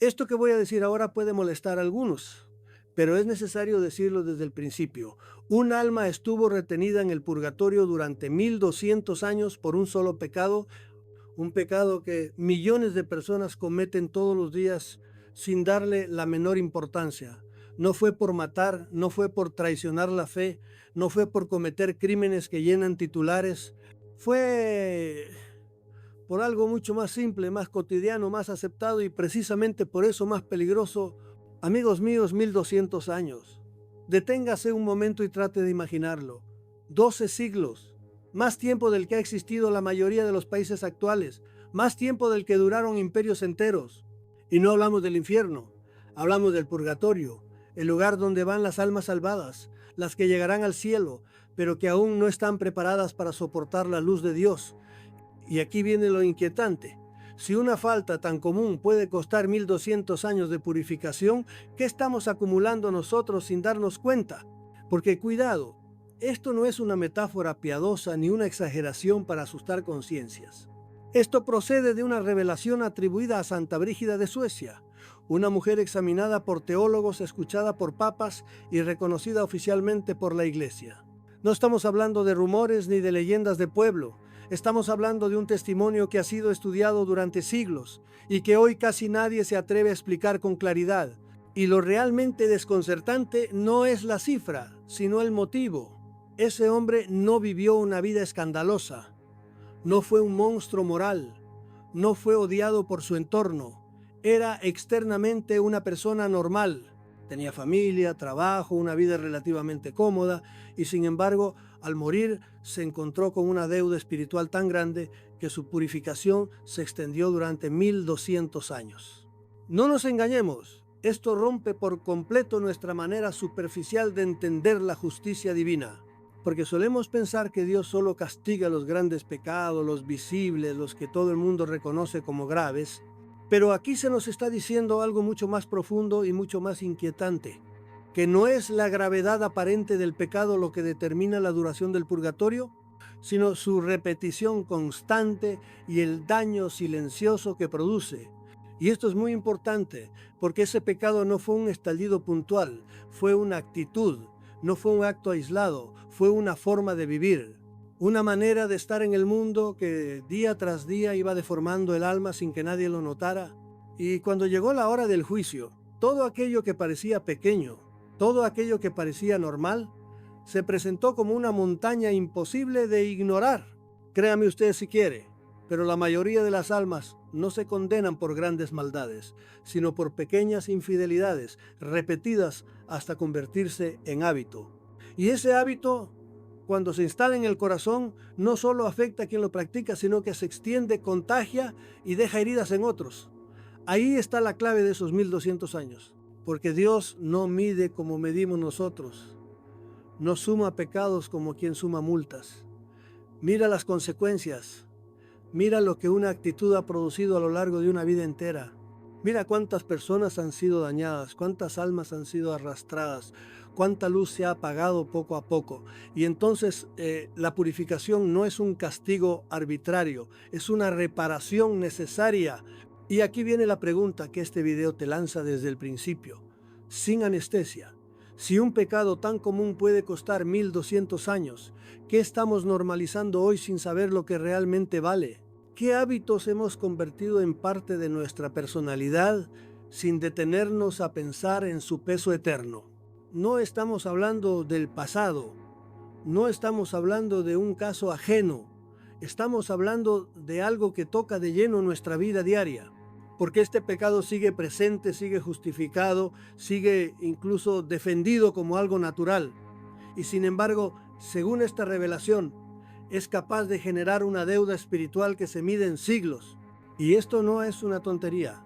Esto que voy a decir ahora puede molestar a algunos, pero es necesario decirlo desde el principio. Un alma estuvo retenida en el purgatorio durante 1200 años por un solo pecado, un pecado que millones de personas cometen todos los días sin darle la menor importancia. No fue por matar, no fue por traicionar la fe, no fue por cometer crímenes que llenan titulares, fue por algo mucho más simple, más cotidiano, más aceptado y precisamente por eso más peligroso. Amigos míos, 1200 años. Deténgase un momento y trate de imaginarlo. 12 siglos, más tiempo del que ha existido la mayoría de los países actuales, más tiempo del que duraron imperios enteros. Y no hablamos del infierno, hablamos del purgatorio, el lugar donde van las almas salvadas, las que llegarán al cielo, pero que aún no están preparadas para soportar la luz de Dios. Y aquí viene lo inquietante. Si una falta tan común puede costar 1200 años de purificación, ¿qué estamos acumulando nosotros sin darnos cuenta? Porque cuidado, esto no es una metáfora piadosa ni una exageración para asustar conciencias. Esto procede de una revelación atribuida a Santa Brígida de Suecia, una mujer examinada por teólogos, escuchada por papas y reconocida oficialmente por la Iglesia. No estamos hablando de rumores ni de leyendas de pueblo. Estamos hablando de un testimonio que ha sido estudiado durante siglos y que hoy casi nadie se atreve a explicar con claridad. Y lo realmente desconcertante no es la cifra, sino el motivo. Ese hombre no vivió una vida escandalosa, no fue un monstruo moral, no fue odiado por su entorno, era externamente una persona normal. Tenía familia, trabajo, una vida relativamente cómoda y sin embargo, al morir se encontró con una deuda espiritual tan grande que su purificación se extendió durante 1200 años. No nos engañemos, esto rompe por completo nuestra manera superficial de entender la justicia divina. Porque solemos pensar que Dios solo castiga los grandes pecados, los visibles, los que todo el mundo reconoce como graves. Pero aquí se nos está diciendo algo mucho más profundo y mucho más inquietante, que no es la gravedad aparente del pecado lo que determina la duración del purgatorio, sino su repetición constante y el daño silencioso que produce. Y esto es muy importante, porque ese pecado no fue un estallido puntual, fue una actitud, no fue un acto aislado, fue una forma de vivir, una manera de estar en el mundo que día tras día iba deformando el alma sin que nadie lo notara. Y cuando llegó la hora del juicio, todo aquello que parecía pequeño, todo aquello que parecía normal, se presentó como una montaña imposible de ignorar. Créame usted si quiere, pero la mayoría de las almas no se condenan por grandes maldades, sino por pequeñas infidelidades repetidas hasta convertirse en hábito. Y ese hábito, cuando se instala en el corazón, no solo afecta a quien lo practica, sino que se extiende, contagia y deja heridas en otros. Ahí está la clave de esos 1200 años, porque Dios no mide como medimos nosotros, no suma pecados como quien suma multas. Mira las consecuencias. Mira lo que una actitud ha producido a lo largo de una vida entera. Mira cuántas personas han sido dañadas, cuántas almas han sido arrastradas, cuánta luz se ha apagado poco a poco. Y entonces la purificación no es un castigo arbitrario, es una reparación necesaria. Y aquí viene la pregunta que este video te lanza desde el principio, sin anestesia. Si un pecado tan común puede costar 1200 años, ¿qué estamos normalizando hoy sin saber lo que realmente vale? ¿Qué hábitos hemos convertido en parte de nuestra personalidad sin detenernos a pensar en su peso eterno? No estamos hablando del pasado, no estamos hablando de un caso ajeno, estamos hablando de algo que toca de lleno nuestra vida diaria. Porque este pecado sigue presente, sigue justificado, sigue incluso defendido como algo natural. Y sin embargo, según esta revelación, es capaz de generar una deuda espiritual que se mide en siglos. Y esto no es una tontería,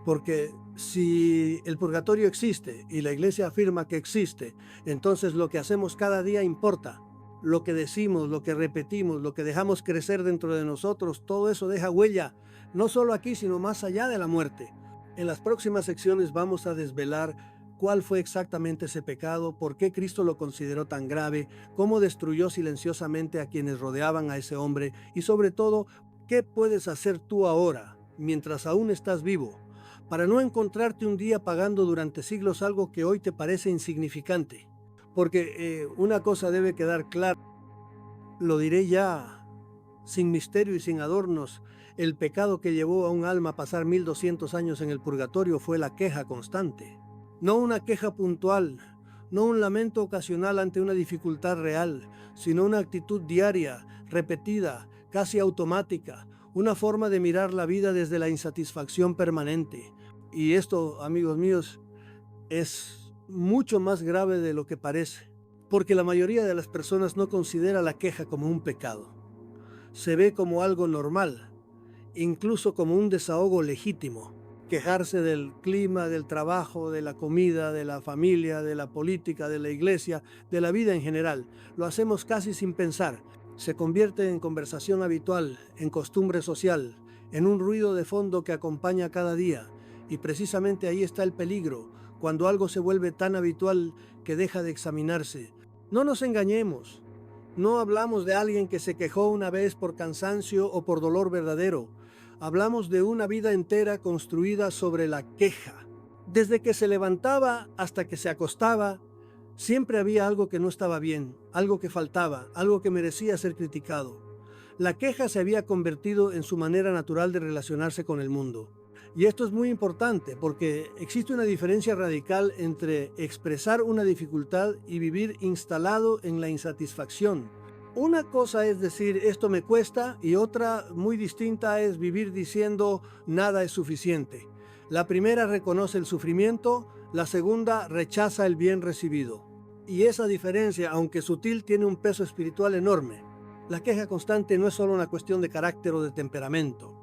porque si el purgatorio existe y la iglesia afirma que existe, entonces lo que hacemos cada día importa. Lo que decimos, lo que repetimos, lo que dejamos crecer dentro de nosotros, todo eso deja huella, no solo aquí, sino más allá de la muerte. En las próximas secciones vamos a desvelar cuál fue exactamente ese pecado, por qué Cristo lo consideró tan grave, cómo destruyó silenciosamente a quienes rodeaban a ese hombre y sobre todo, qué puedes hacer tú ahora, mientras aún estás vivo, para no encontrarte un día pagando durante siglos algo que hoy te parece insignificante. Porque una cosa debe quedar clara, lo diré ya, sin misterio y sin adornos: el pecado que llevó a un alma a pasar 1200 años en el purgatorio fue la queja constante. No una queja puntual, no un lamento ocasional ante una dificultad real, sino una actitud diaria, repetida, casi automática, una forma de mirar la vida desde la insatisfacción permanente. Y esto, amigos míos, es mucho más grave de lo que parece, porque la mayoría de las personas no considera la queja como un pecado. Se ve como algo normal, incluso como un desahogo legítimo. Quejarse del clima, del trabajo, de la comida, de la familia, de la política, de la iglesia, de la vida en general. Lo hacemos casi sin pensar. Se convierte en conversación habitual, en costumbre social, en un ruido de fondo que acompaña cada día. Y precisamente ahí está el peligro, cuando algo se vuelve tan habitual que deja de examinarse. No nos engañemos. No hablamos de alguien que se quejó una vez por cansancio o por dolor verdadero. Hablamos de una vida entera construida sobre la queja. Desde que se levantaba hasta que se acostaba, siempre había algo que no estaba bien, algo que faltaba, algo que merecía ser criticado. La queja se había convertido en su manera natural de relacionarse con el mundo. Y esto es muy importante porque existe una diferencia radical entre expresar una dificultad y vivir instalado en la insatisfacción. Una cosa es decir esto me cuesta, y otra muy distinta es vivir diciendo nada es suficiente. La primera reconoce el sufrimiento, la segunda rechaza el bien recibido. Y esa diferencia, aunque sutil, tiene un peso espiritual enorme. La queja constante no es solo una cuestión de carácter o de temperamento.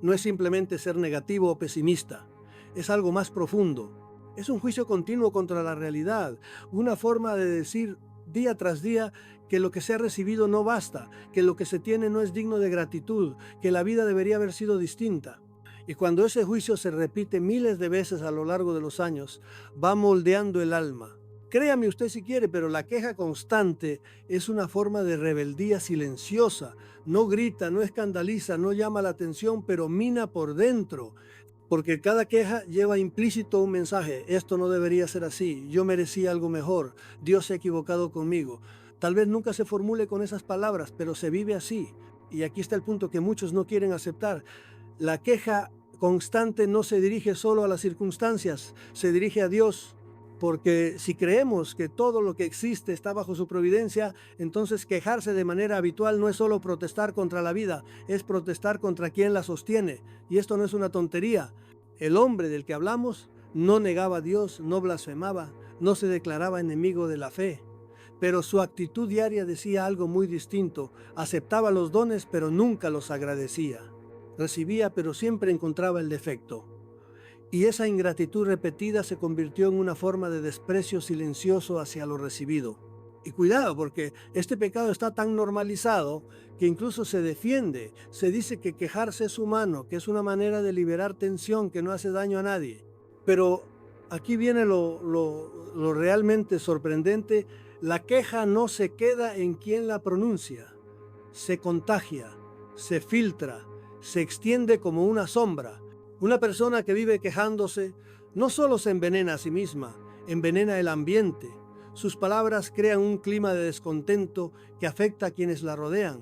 No es simplemente ser negativo o pesimista, es algo más profundo. Es un juicio continuo contra la realidad, una forma de decir día tras día que lo que se ha recibido no basta, que lo que se tiene no es digno de gratitud, que la vida debería haber sido distinta. Y cuando ese juicio se repite miles de veces a lo largo de los años, va moldeando el alma. Créame usted si quiere, pero la queja constante es una forma de rebeldía silenciosa. No grita, no escandaliza, no llama la atención, pero mina por dentro. Porque cada queja lleva implícito un mensaje: esto no debería ser así, yo merecía algo mejor, Dios se ha equivocado conmigo. Tal vez nunca se formule con esas palabras, pero se vive así. Y aquí está el punto que muchos no quieren aceptar. La queja constante no se dirige solo a las circunstancias, se dirige a Dios. Porque si creemos que todo lo que existe está bajo su providencia, entonces quejarse de manera habitual no es solo protestar contra la vida, es protestar contra quien la sostiene. Y esto no es una tontería. El hombre del que hablamos no negaba a Dios, no blasfemaba, no se declaraba enemigo de la fe. Pero su actitud diaria decía algo muy distinto: aceptaba los dones, pero nunca los agradecía. Recibía, pero siempre encontraba el defecto. Y esa ingratitud repetida se convirtió en una forma de desprecio silencioso hacia lo recibido. Y cuidado, porque este pecado está tan normalizado que incluso se defiende. Se dice que quejarse es humano, que es una manera de liberar tensión, que no hace daño a nadie. Pero aquí viene lo realmente sorprendente: la queja no se queda en quien la pronuncia. Se contagia, se filtra, se extiende como una sombra. Una persona que vive quejándose no solo se envenena a sí misma, envenena el ambiente. Sus palabras crean un clima de descontento que afecta a quienes la rodean.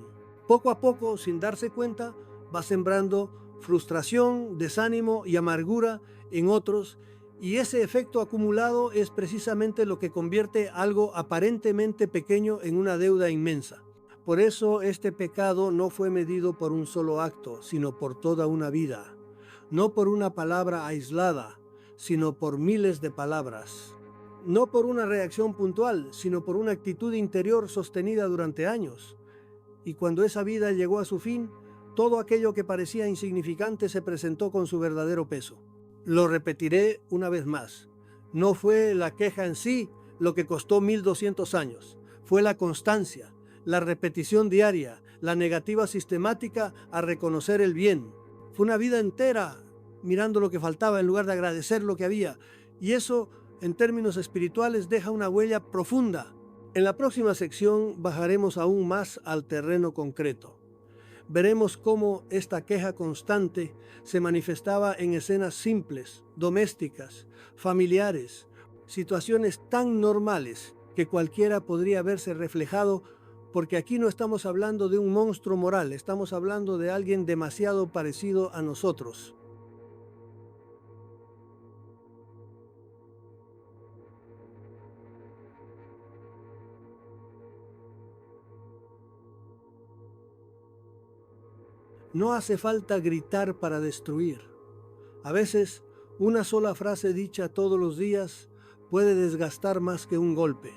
Poco a poco, sin darse cuenta, va sembrando frustración, desánimo y amargura en otros, y ese efecto acumulado es precisamente lo que convierte algo aparentemente pequeño en una deuda inmensa. Por eso este pecado no fue medido por un solo acto, sino por toda una vida. No por una palabra aislada, sino por miles de palabras. No por una reacción puntual, sino por una actitud interior sostenida durante años. Y cuando esa vida llegó a su fin, todo aquello que parecía insignificante se presentó con su verdadero peso. Lo repetiré una vez más: no fue la queja en sí lo que costó 1200 años, fue la constancia, la repetición diaria, la negativa sistemática a reconocer el bien. Fue una vida entera mirando lo que faltaba en lugar de agradecer lo que había. Y eso, en términos espirituales, deja una huella profunda. En la próxima sección bajaremos aún más al terreno concreto. veremos cómo esta queja constante se manifestaba en escenas simples, domésticas, familiares, situaciones tan normales que cualquiera podría verse reflejado, porque aquí no estamos hablando de un monstruo moral, estamos hablando de alguien demasiado parecido a nosotros. No hace falta gritar para destruir. A veces, una sola frase dicha todos los días puede desgastar más que un golpe.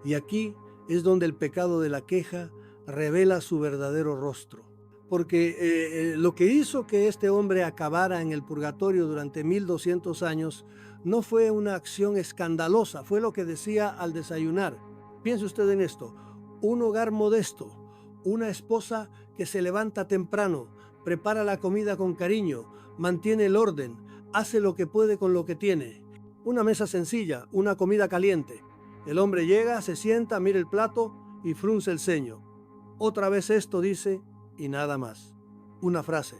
Y aquí es donde el pecado de la queja revela su verdadero rostro. Porque lo que hizo que este hombre acabara en el purgatorio durante 1200 años no fue una acción escandalosa, fue lo que decía al desayunar. Piense usted en esto: un hogar modesto, una esposa que se levanta temprano, prepara la comida con cariño, mantiene el orden, hace lo que puede con lo que tiene. Una mesa sencilla, una comida caliente. El hombre llega, se sienta, mira el plato y frunce el ceño. Otra vez esto dice y nada más. Una frase.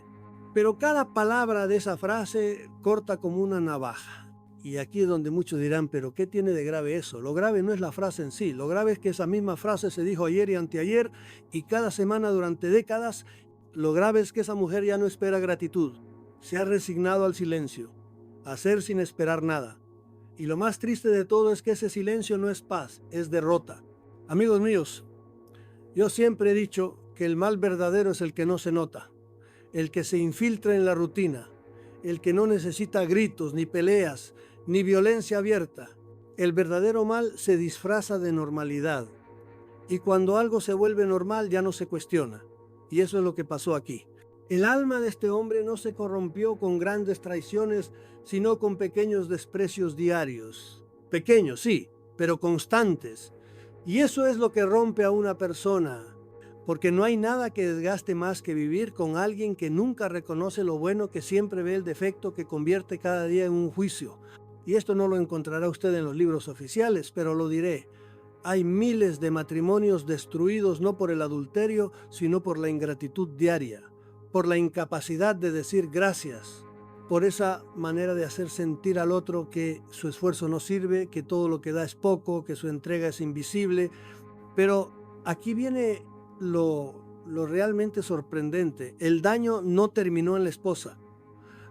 Pero cada palabra de esa frase corta como una navaja. Y aquí es donde muchos dirán, pero ¿qué tiene de grave eso? Lo grave no es la frase en sí. Lo grave es que esa misma frase se dijo ayer y anteayer y cada semana durante décadas. Lo grave es que esa mujer ya no espera gratitud. Se ha resignado al silencio, a hacer sin esperar nada. Y lo más triste de todo es que ese silencio no es paz, es derrota. Amigos míos, yo siempre he dicho que el mal verdadero es el que no se nota, el que se infiltra en la rutina, el que no necesita gritos, ni peleas, ni violencia abierta. El verdadero mal se disfraza de normalidad. Y cuando algo se vuelve normal ya no se cuestiona. Y eso es lo que pasó aquí. El alma de este hombre no se corrompió con grandes traiciones, sino con pequeños desprecios diarios. Pequeños, sí, pero constantes. Y eso es lo que rompe a una persona, porque no hay nada que desgaste más que vivir con alguien que nunca reconoce lo bueno, que siempre ve el defecto, que convierte cada día en un juicio. Y esto no lo encontrará usted en los libros oficiales, pero lo diré. Hay miles de matrimonios destruidos no por el adulterio, sino por la ingratitud diaria, por la incapacidad de decir gracias, por esa manera de hacer sentir al otro que su esfuerzo no sirve, que todo lo que da es poco, que su entrega es invisible. Pero aquí viene lo realmente sorprendente. El daño no terminó en la esposa.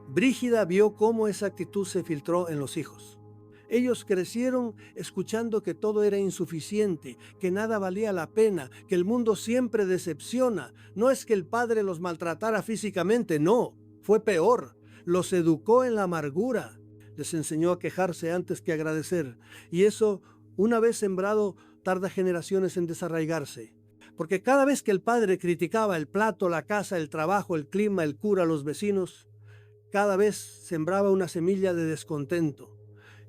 Brígida vio cómo esa actitud se filtró en los hijos. Ellos crecieron escuchando que todo era insuficiente, que nada valía la pena, que el mundo siempre decepciona. No es que el padre los maltratara físicamente, no, fue peor. Los educó en la amargura. Les enseñó a quejarse antes que agradecer. Y eso, una vez sembrado, tarda generaciones en desarraigarse. Porque cada vez que el padre criticaba el plato, la casa, el trabajo, el clima, el cura, los vecinos, cada vez sembraba una semilla de descontento.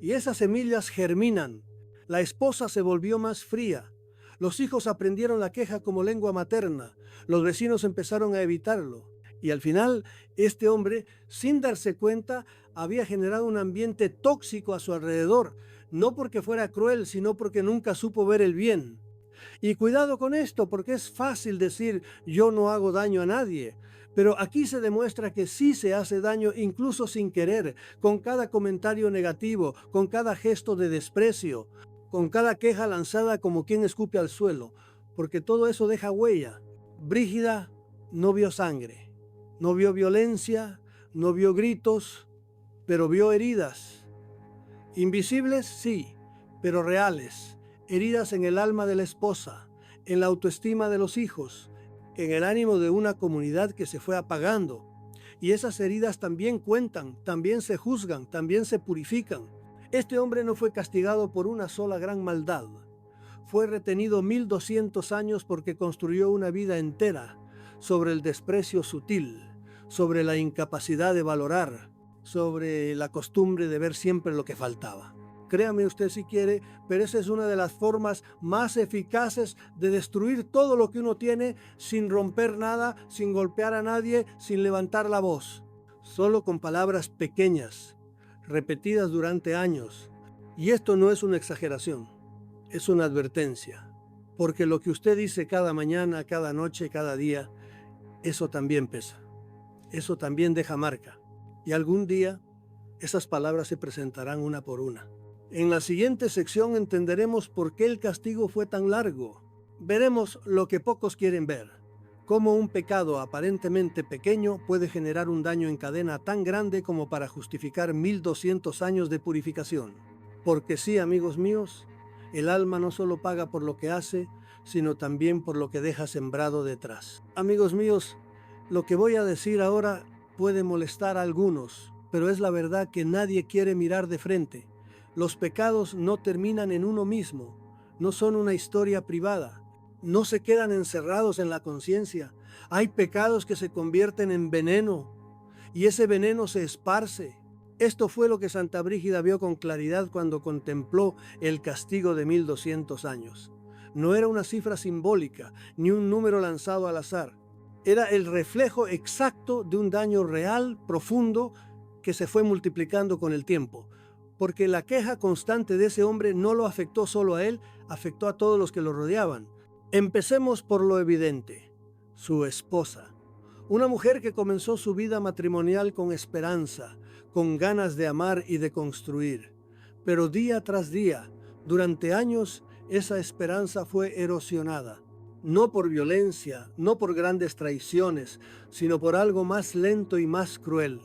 Y esas semillas germinan. La esposa se volvió más fría. Los hijos aprendieron la queja como lengua materna. Los vecinos empezaron a evitarlo. Y al final, este hombre, sin darse cuenta, había generado un ambiente tóxico a su alrededor. No porque fuera cruel, sino porque nunca supo ver el bien. Y cuidado con esto, porque es fácil decir yo no hago daño a nadie. Pero aquí se demuestra que sí se hace daño incluso sin querer, con cada comentario negativo, con cada gesto de desprecio, con cada queja lanzada como quien escupe al suelo, porque todo eso deja huella. Brígida no vio sangre, no vio violencia, no vio gritos, pero vio heridas. Invisibles, sí, pero reales. Heridas en el alma de la esposa, en la autoestima de los hijos, en el ánimo de una comunidad que se fue apagando. Y esas heridas también cuentan, también se juzgan, también se purifican. Este hombre no fue castigado por una sola gran maldad. Fue retenido 1200 años porque construyó una vida entera sobre el desprecio sutil, sobre la incapacidad de valorar, sobre la costumbre de ver siempre lo que faltaba. Créame usted si quiere, pero esa es una de las formas más eficaces de destruir todo lo que uno tiene sin romper nada, sin golpear a nadie, sin levantar la voz. Solo con palabras pequeñas, repetidas durante años. Y esto no es una exageración, es una advertencia. Porque lo que usted dice cada mañana, cada noche, cada día, eso también pesa, eso también deja marca. Y algún día esas palabras se presentarán una por una. En la siguiente sección entenderemos por qué el castigo fue tan largo. Veremos lo que pocos quieren ver, cómo un pecado aparentemente pequeño puede generar un daño en cadena tan grande como para justificar 1200 años de purificación. Porque sí, amigos míos, el alma no solo paga por lo que hace, sino también por lo que deja sembrado detrás. Amigos míos, lo que voy a decir ahora puede molestar a algunos, pero es la verdad que nadie quiere mirar de frente. Los pecados no terminan en uno mismo, no son una historia privada, no se quedan encerrados en la conciencia. Hay pecados que se convierten en veneno y ese veneno se esparce. Esto fue lo que Santa Brígida vio con claridad cuando contempló el castigo de 1200 años. No era una cifra simbólica ni un número lanzado al azar. Era el reflejo exacto de un daño real, profundo, que se fue multiplicando con el tiempo. Porque la queja constante de ese hombre no lo afectó solo a él, afectó a todos los que lo rodeaban. Empecemos por lo evidente, su esposa. Una mujer que comenzó su vida matrimonial con esperanza, con ganas de amar y de construir. Pero día tras día, durante años, esa esperanza fue erosionada. No por violencia, no por grandes traiciones, sino por algo más lento y más cruel.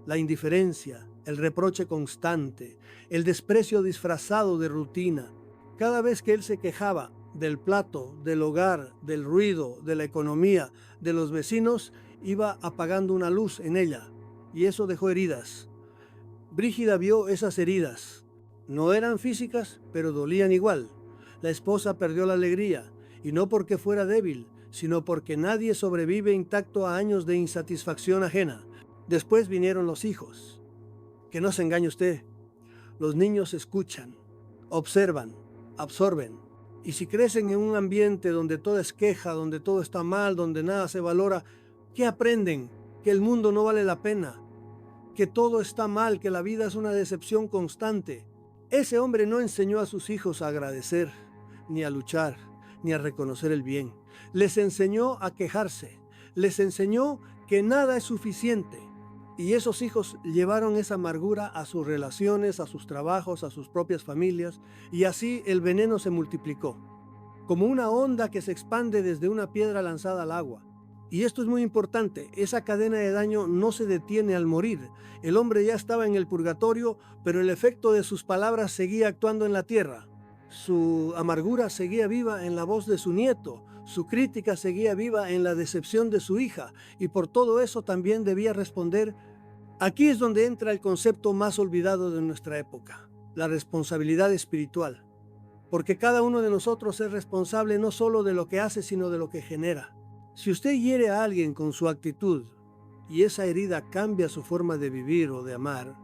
La indiferencia, el reproche constante, el desprecio disfrazado de rutina. Cada vez que él se quejaba del plato, del hogar, del ruido, de la economía, de los vecinos, iba apagando una luz en ella, y eso dejó heridas. Brígida vio esas heridas. No eran físicas, pero dolían igual. La esposa perdió la alegría, y no porque fuera débil, sino porque nadie sobrevive intacto a años de insatisfacción ajena. Después vinieron los hijos. Que no se engañe usted, los niños escuchan, observan, absorben. Y si crecen en un ambiente donde todo es queja, donde todo está mal, donde nada se valora, ¿qué aprenden? Que el mundo no vale la pena, que todo está mal, que la vida es una decepción constante. Ese hombre no enseñó a sus hijos a agradecer, ni a luchar, ni a reconocer el bien. Les enseñó a quejarse, les enseñó que nada es suficiente. Y esos hijos llevaron esa amargura a sus relaciones, a sus trabajos, a sus propias familias, y así el veneno se multiplicó, como una onda que se expande desde una piedra lanzada al agua. Y esto es muy importante, esa cadena de daño no se detiene al morir. El hombre ya estaba en el purgatorio, pero el efecto de sus palabras seguía actuando en la tierra. Su amargura seguía viva en la voz de su nieto, su crítica seguía viva en la decepción de su hija, y por todo eso también debía responder. Aquí es donde entra el concepto más olvidado de nuestra época, la responsabilidad espiritual. Porque cada uno de nosotros es responsable no solo de lo que hace, sino de lo que genera. Si usted hiere a alguien con su actitud, y esa herida cambia su forma de vivir o de amar,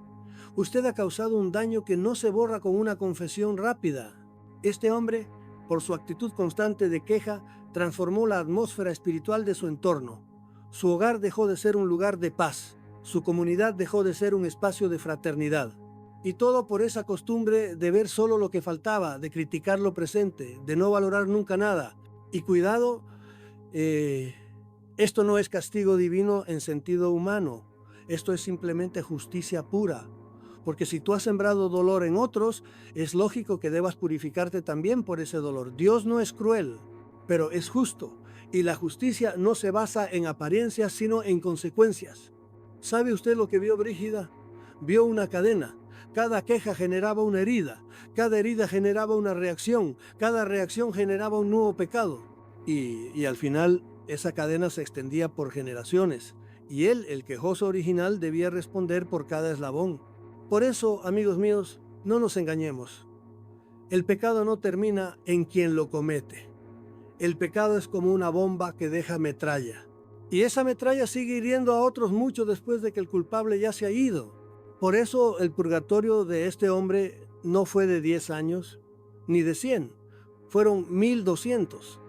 usted ha causado un daño que no se borra con una confesión rápida. Este hombre, por su actitud constante de queja, transformó la atmósfera espiritual de su entorno. Su hogar dejó de ser un lugar de paz. Su comunidad dejó de ser un espacio de fraternidad. Y todo por esa costumbre de ver solo lo que faltaba, de criticar lo presente, de no valorar nunca nada. Y cuidado, esto no es castigo divino en sentido humano. Esto es simplemente justicia pura. Porque si tú has sembrado dolor en otros, es lógico que debas purificarte también por ese dolor. Dios no es cruel, pero es justo. Y la justicia no se basa en apariencias, sino en consecuencias. ¿Sabe usted lo que vio Brígida? Vio una cadena. Cada queja generaba una herida. Cada herida generaba una reacción. Cada reacción generaba un nuevo pecado. Y al final, esa cadena se extendía por generaciones. Y él, el quejoso original, debía responder por cada eslabón. Por eso, amigos míos, no nos engañemos. El pecado no termina en quien lo comete. El pecado es como una bomba que deja metralla. Y esa metralla sigue hiriendo a otros mucho después de que el culpable ya se ha ido. Por eso el purgatorio de este hombre no fue de 10 años, ni de 100. Fueron 1200.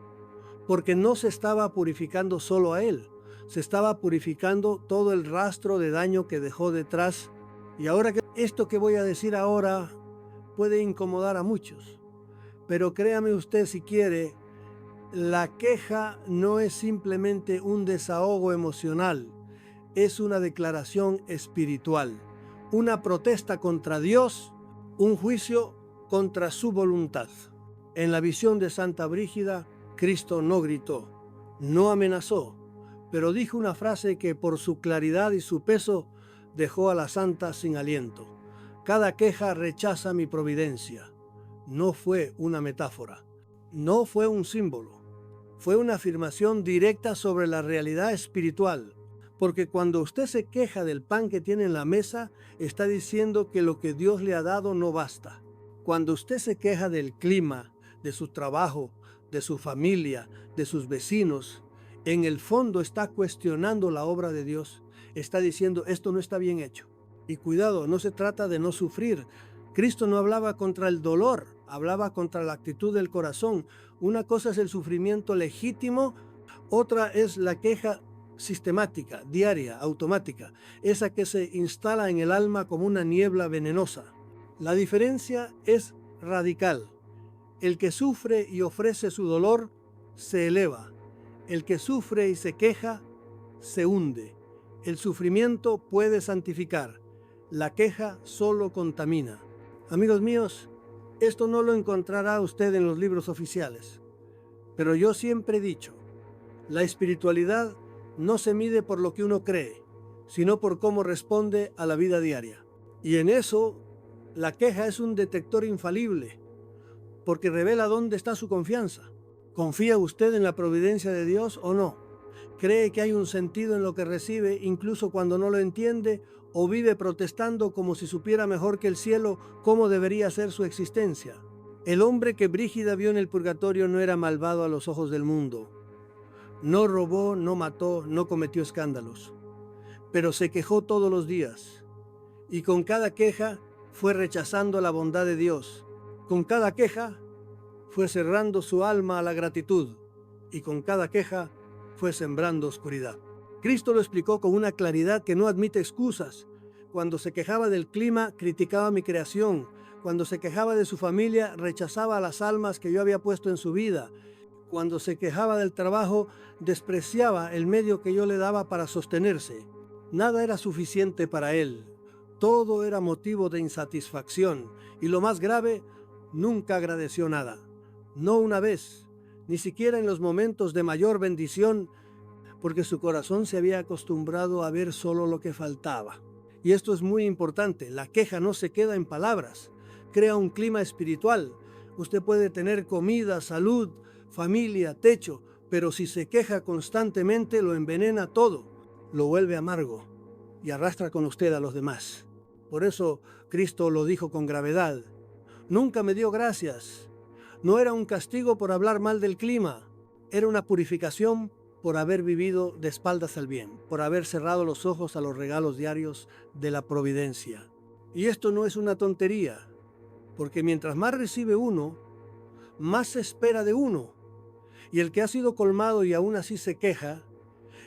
Porque no se estaba purificando solo a él. Se estaba purificando todo el rastro de daño que dejó detrás. Y ahora que esto que voy a decir ahora puede incomodar a muchos. Pero créame usted si quiere La queja no es simplemente un desahogo emocional, es una declaración espiritual, una protesta contra Dios, un juicio contra su voluntad. En la visión de Santa Brígida, Cristo no gritó, no amenazó, pero dijo una frase que por su claridad y su peso dejó a la santa sin aliento. Cada queja rechaza mi providencia. No fue una metáfora, no fue un símbolo, fue una afirmación directa sobre la realidad espiritual. Porque cuando usted se queja del pan que tiene en la mesa, está diciendo que lo que Dios le ha dado no basta. Cuando usted se queja del clima, de su trabajo, de su familia, de sus vecinos, en el fondo está cuestionando la obra de Dios. Está diciendo, esto no está bien hecho. Y cuidado, no se trata de no sufrir. Cristo no hablaba contra el dolor, hablaba contra la actitud del corazón. Una cosa es el sufrimiento legítimo, otra es la queja sistemática, diaria, automática, esa que se instala en el alma como una niebla venenosa. La diferencia es radical. El que sufre y ofrece su dolor se eleva. El que sufre y se queja se hunde. El sufrimiento puede santificar. La queja solo contamina. Amigos míos, esto no lo encontrará usted en los libros oficiales. Pero yo siempre he dicho, la espiritualidad no se mide por lo que uno cree, sino por cómo responde a la vida diaria. Y en eso, la queja es un detector infalible, porque revela dónde está su confianza. ¿Confía usted en la providencia de Dios o no? ¿Cree que hay un sentido en lo que recibe incluso cuando no lo entiende? ¿O vive protestando como si supiera mejor que el cielo cómo debería ser su existencia? El hombre que Brígida vio en el purgatorio no era malvado a los ojos del mundo. No robó, no mató, no cometió escándalos, pero se quejó todos los días. Y con cada queja fue rechazando la bondad de Dios. Con cada queja fue cerrando su alma a la gratitud. Y con cada queja fue sembrando oscuridad. Cristo lo explicó con una claridad que no admite excusas. Cuando se quejaba del clima, criticaba mi creación. Cuando se quejaba de su familia, rechazaba a las almas que yo había puesto en su vida. Cuando se quejaba del trabajo, despreciaba el medio que yo le daba para sostenerse. Nada era suficiente para él. Todo era motivo de insatisfacción. Y lo más grave, nunca agradeció nada. No una vez, ni siquiera en los momentos de mayor bendición, porque su corazón se había acostumbrado a ver solo lo que faltaba. Y esto es muy importante. La queja no se queda en palabras. Crea un clima espiritual. Usted puede tener comida, salud, familia, techo, pero si se queja constantemente lo envenena todo, lo vuelve amargo y arrastra con usted a los demás. Por eso Cristo lo dijo con gravedad. Nunca me dio gracias. No era un castigo por hablar mal del clima, era una purificación por haber vivido de espaldas al bien, por haber cerrado los ojos a los regalos diarios de la providencia. Y esto no es una tontería, porque mientras más recibe uno, más se espera de uno. Y el que ha sido colmado y aún así se queja,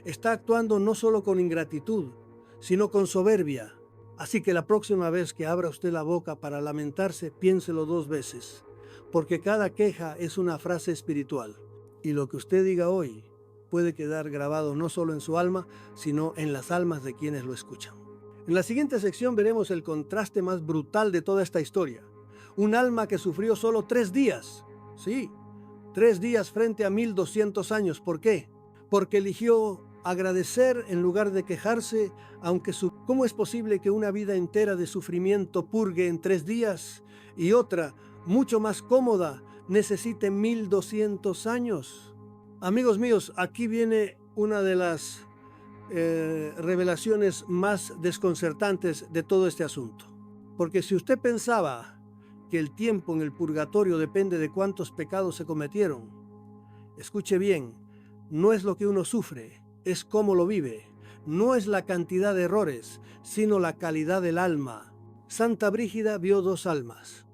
está actuando no solo con ingratitud, sino con soberbia. Así que la próxima vez que abra usted la boca para lamentarse, piénselo 2 veces, porque cada queja es una frase espiritual. Y lo que usted diga hoy puede quedar grabado no solo en su alma, sino en las almas de quienes lo escuchan. En la siguiente sección veremos el contraste más brutal de toda esta historia. Un alma que sufrió solo 3 días. Sí, 3 días frente a 1200 años. ¿Por qué? Porque eligió agradecer en lugar de quejarse, aunque ¿cómo es posible que una vida entera de sufrimiento purgue en 3 días y otra, mucho más cómoda, necesite 1200 años? Amigos míos, aquí viene una de las revelaciones más desconcertantes de todo este asunto. Porque si usted pensaba que el tiempo en el purgatorio depende de cuántos pecados se cometieron, escuche bien, no es lo que uno sufre, es cómo lo vive. No es la cantidad de errores, sino la calidad del alma. Santa Brígida vio 2 almas.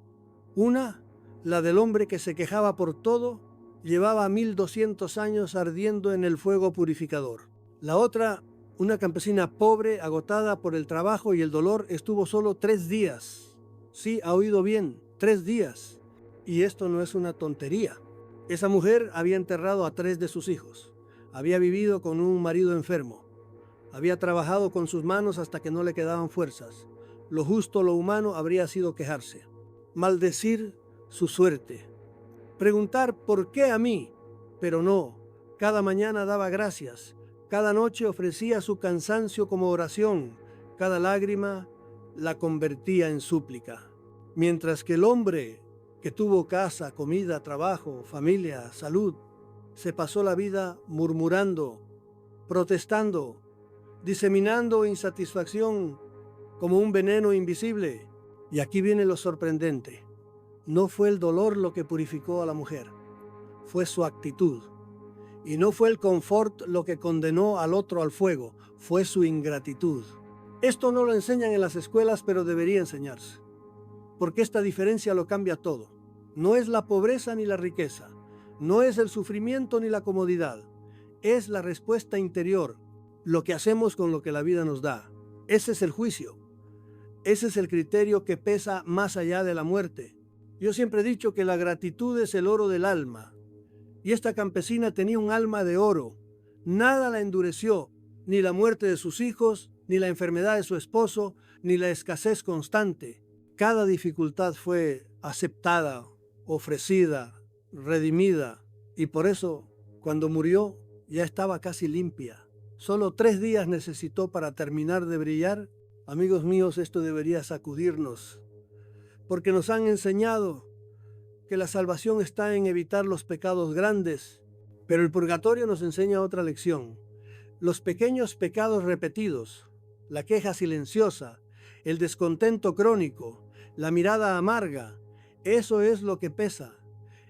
Una, la del hombre que se quejaba por todo, llevaba 1200 años ardiendo en el fuego purificador. La otra, una campesina pobre, agotada por el trabajo y el dolor, estuvo solo 3 días. Sí, ha oído bien, 3 días. Y esto no es una tontería. Esa mujer había enterrado a 3 de sus hijos, había vivido con un marido enfermo, había trabajado con sus manos hasta que no le quedaban fuerzas. Lo justo, lo humano habría sido quejarse, maldecir su suerte, preguntar ¿por qué a mí? Pero no, cada mañana daba gracias, cada noche ofrecía su cansancio como oración, cada lágrima la convertía en súplica. Mientras que el hombre que tuvo casa, comida, trabajo, familia, salud, se pasó la vida murmurando, protestando, diseminando insatisfacción como un veneno invisible. Y aquí viene lo sorprendente. No fue el dolor lo que purificó a la mujer, fue su actitud. Y no fue el confort lo que condenó al otro al fuego, fue su ingratitud. Esto no lo enseñan en las escuelas, pero debería enseñarse, porque esta diferencia lo cambia todo. No es la pobreza ni la riqueza, no es el sufrimiento ni la comodidad, es la respuesta interior, lo que hacemos con lo que la vida nos da. Ese es el juicio, ese es el criterio que pesa más allá de la muerte. Yo siempre he dicho que la gratitud es el oro del alma, y esta campesina tenía un alma de oro. Nada la endureció, ni la muerte de sus hijos, ni la enfermedad de su esposo, ni la escasez constante. Cada dificultad fue aceptada, ofrecida, redimida, y por eso, cuando murió, ya estaba casi limpia. Solo 3 días necesitó para terminar de brillar. Amigos míos, esto debería sacudirnos, porque nos han enseñado que la salvación está en evitar los pecados grandes, pero el purgatorio nos enseña otra lección. Los pequeños pecados repetidos, la queja silenciosa, el descontento crónico, la mirada amarga, eso es lo que pesa,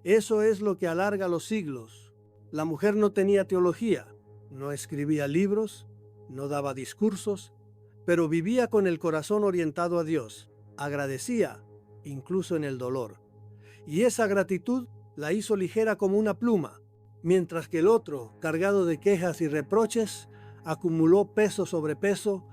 eso es lo que alarga los siglos. La mujer no tenía teología, no escribía libros, no daba discursos, pero vivía con el corazón orientado a Dios, agradecía, incluso en el dolor. Y esa gratitud la hizo ligera como una pluma, mientras que el otro, cargado de quejas y reproches, acumuló peso sobre peso.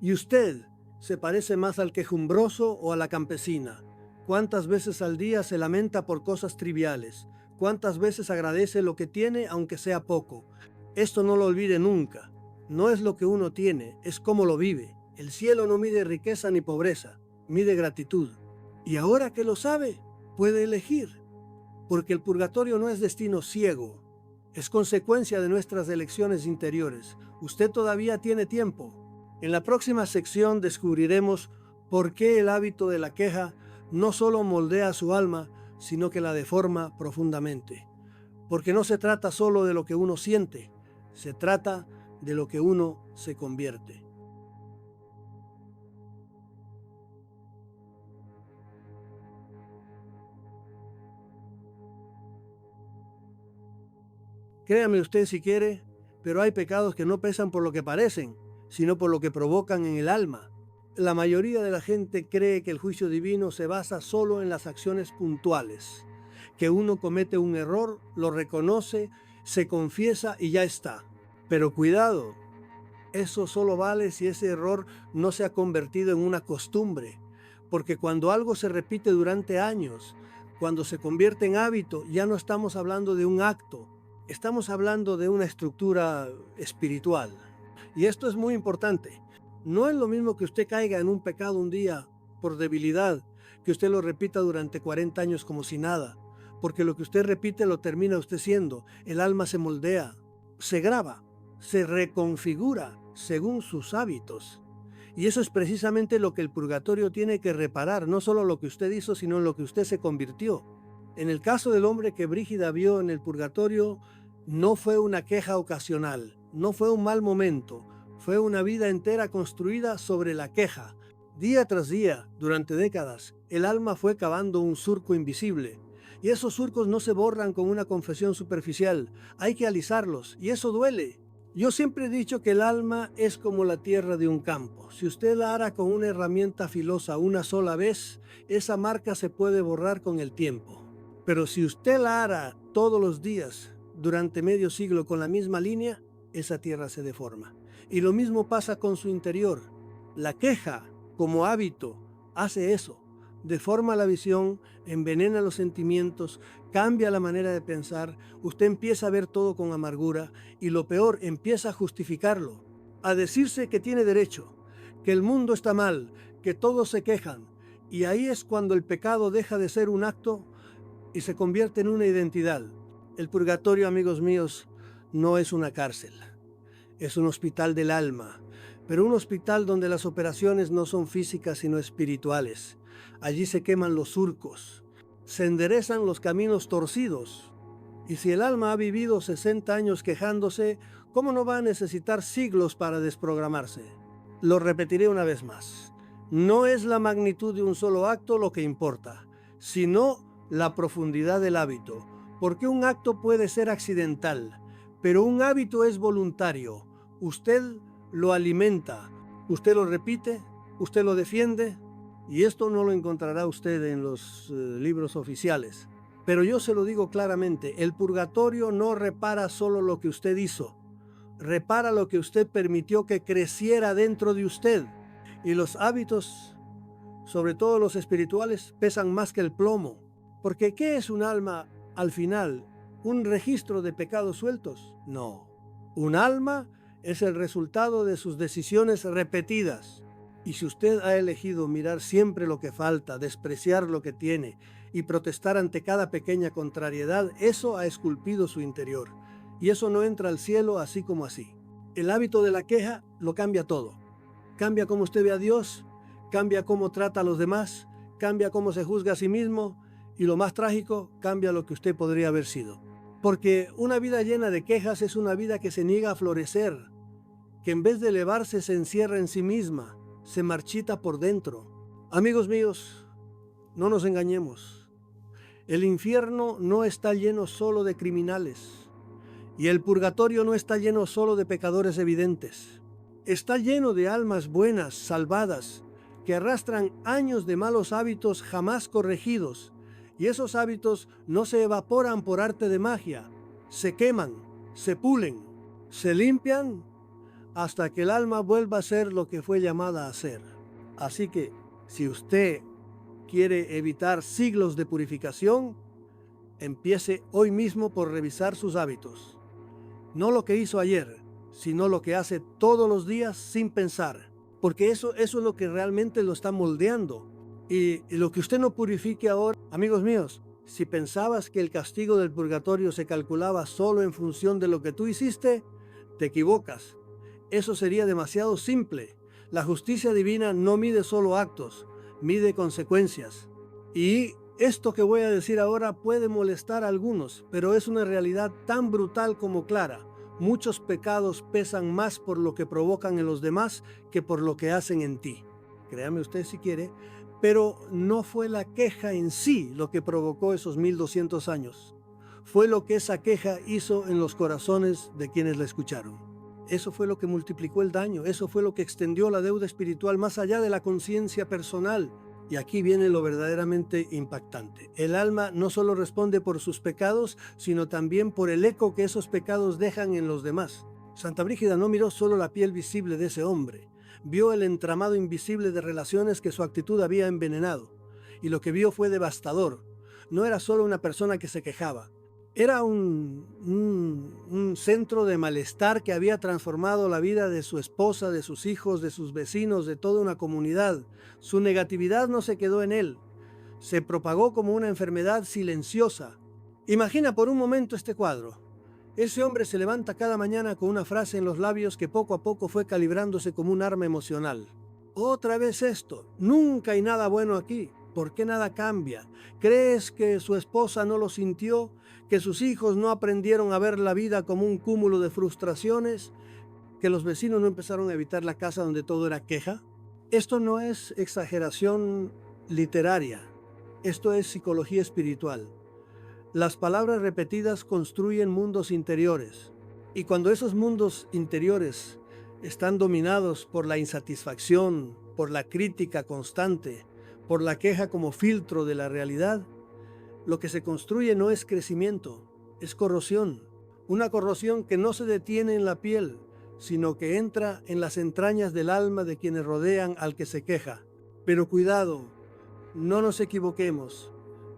Y usted se parece más al quejumbroso o a la campesina. ¿Cuántas veces al día se lamenta por cosas triviales? ¿Cuántas veces agradece lo que tiene aunque sea poco? Esto no lo olvide nunca. No es lo que uno tiene, es cómo lo vive. El cielo no mide riqueza ni pobreza, mide gratitud. Y ahora que lo sabe, puede elegir, porque el purgatorio no es destino ciego, es consecuencia de nuestras elecciones interiores. Usted todavía tiene tiempo. En la próxima sección descubriremos por qué el hábito de la queja no solo moldea su alma, sino que la deforma profundamente. Porque no se trata solo de lo que uno siente, se trata de lo que uno se convierte. Créame usted si quiere, pero hay pecados que no pesan por lo que parecen, sino por lo que provocan en el alma. La mayoría de la gente cree que el juicio divino se basa solo en las acciones puntuales, que uno comete un error, lo reconoce, se confiesa y ya está. Pero cuidado, eso solo vale si ese error no se ha convertido en una costumbre, porque cuando algo se repite durante años, cuando se convierte en hábito, ya no estamos hablando de un acto, estamos hablando de una estructura espiritual. Y esto es muy importante. No es lo mismo que usted caiga en un pecado un día por debilidad, que usted lo repita durante 40 años como si nada, porque lo que usted repite lo termina usted siendo. El alma se moldea, se graba, se reconfigura según sus hábitos. Y eso es precisamente lo que el purgatorio tiene que reparar, no solo lo que usted hizo, sino en lo que usted se convirtió. En el caso del hombre que Brígida vio en el purgatorio, no fue una queja ocasional, no fue un mal momento, fue una vida entera construida sobre la queja. Día tras día, durante décadas, el alma fue cavando un surco invisible. Y esos surcos no se borran con una confesión superficial, hay que alisarlos, y eso duele. Yo siempre he dicho que el alma es como la tierra de un campo. Si usted la ara con una herramienta filosa una sola vez, esa marca se puede borrar con el tiempo. Pero si usted la ara todos los días, durante medio siglo con la misma línea, esa tierra se deforma. Y lo mismo pasa con su interior. La queja, como hábito, hace eso. deforma la visión, envenena los sentimientos, cambia la manera de pensar, usted empieza a ver todo con amargura y lo peor, empieza a justificarlo, a decirse que tiene derecho, que el mundo está mal, que todos se quejan. Y ahí es cuando el pecado deja de ser un acto y se convierte en una identidad. El purgatorio, amigos míos, no es una cárcel, es un hospital del alma, pero un hospital donde las operaciones no son físicas sino espirituales. Allí se queman los surcos, se enderezan los caminos torcidos. Y si el alma ha vivido 60 años quejándose, ¿cómo no va a necesitar siglos para desprogramarse? Lo repetiré una vez más. No es la magnitud de un solo acto lo que importa, sino la profundidad del hábito, porque un acto puede ser accidental, pero un hábito es voluntario. Usted lo alimenta, usted lo repite, usted lo defiende, y esto no lo encontrará usted en los libros oficiales. Pero yo se lo digo claramente, el purgatorio no repara solo lo que usted hizo, repara lo que usted permitió que creciera dentro de usted. Y los hábitos, sobre todo los espirituales, pesan más que el plomo. Porque ¿qué es un alma al final? ¿Un registro de pecados sueltos? No. Un alma es el resultado de sus decisiones repetidas. Y si usted ha elegido mirar siempre lo que falta, despreciar lo que tiene y protestar ante cada pequeña contrariedad, eso ha esculpido su interior. Y eso no entra al cielo así como así. El hábito de la queja lo cambia todo. Cambia cómo usted ve a Dios, cambia cómo trata a los demás, cambia cómo se juzga a sí mismo y lo más trágico, cambia lo que usted podría haber sido. Porque una vida llena de quejas es una vida que se niega a florecer, que en vez de elevarse se encierra en sí misma, se marchita por dentro. Amigos míos, no nos engañemos. El infierno no está lleno solo de criminales y el purgatorio no está lleno solo de pecadores evidentes. Está lleno de almas buenas, salvadas, que arrastran años de malos hábitos jamás corregidos, y esos hábitos no se evaporan por arte de magia, se queman, se pulen, se limpian hasta que el alma vuelva a ser lo que fue llamada a ser. Así que, si usted quiere evitar siglos de purificación, empiece hoy mismo por revisar sus hábitos. No lo que hizo ayer, sino lo que hace todos los días sin pensar. Porque eso es lo que realmente lo está moldeando. Y lo que usted no purifique ahora, amigos míos, si pensabas que el castigo del purgatorio se calculaba solo en función de lo que tú hiciste, te equivocas. Eso sería demasiado simple. La justicia divina no mide solo actos, mide consecuencias. Y esto que voy a decir ahora puede molestar a algunos, pero es una realidad tan brutal como clara. Muchos pecados pesan más por lo que provocan en los demás que por lo que hacen en ti. Créame usted si quiere, pero no fue la queja en sí lo que provocó esos 1200 años. Fue lo que esa queja hizo en los corazones de quienes la escucharon. Eso fue lo que multiplicó el daño, eso fue lo que extendió la deuda espiritual más allá de la conciencia personal. Y aquí viene lo verdaderamente impactante. El alma no solo responde por sus pecados, sino también por el eco que esos pecados dejan en los demás. Santa Brígida no miró solo la piel visible de ese hombre, vio el entramado invisible de relaciones que su actitud había envenenado. Y lo que vio fue devastador. No era solo una persona que se quejaba, era un centro de malestar que había transformado la vida de su esposa, de sus hijos, de sus vecinos, de toda una comunidad. Su negatividad no se quedó en él, se propagó como una enfermedad silenciosa. Imagina por un momento este cuadro. Ese hombre se levanta cada mañana con una frase en los labios que poco a poco fue calibrándose como un arma emocional. Otra vez esto, nunca hay nada bueno aquí. ¿Por qué nada cambia? ¿Crees que su esposa no lo sintió? ¿Que sus hijos no aprendieron a ver la vida como un cúmulo de frustraciones? ¿Que los vecinos no empezaron a evitar la casa donde todo era queja? Esto no es exageración literaria, esto es psicología espiritual. Las palabras repetidas construyen mundos interiores, y cuando esos mundos interiores están dominados por la insatisfacción, por la crítica constante, por la queja como filtro de la realidad, lo que se construye no es crecimiento, es corrosión. Una corrosión que no se detiene en la piel, sino que entra en las entrañas del alma de quienes rodean al que se queja. Pero cuidado, No nos equivoquemos.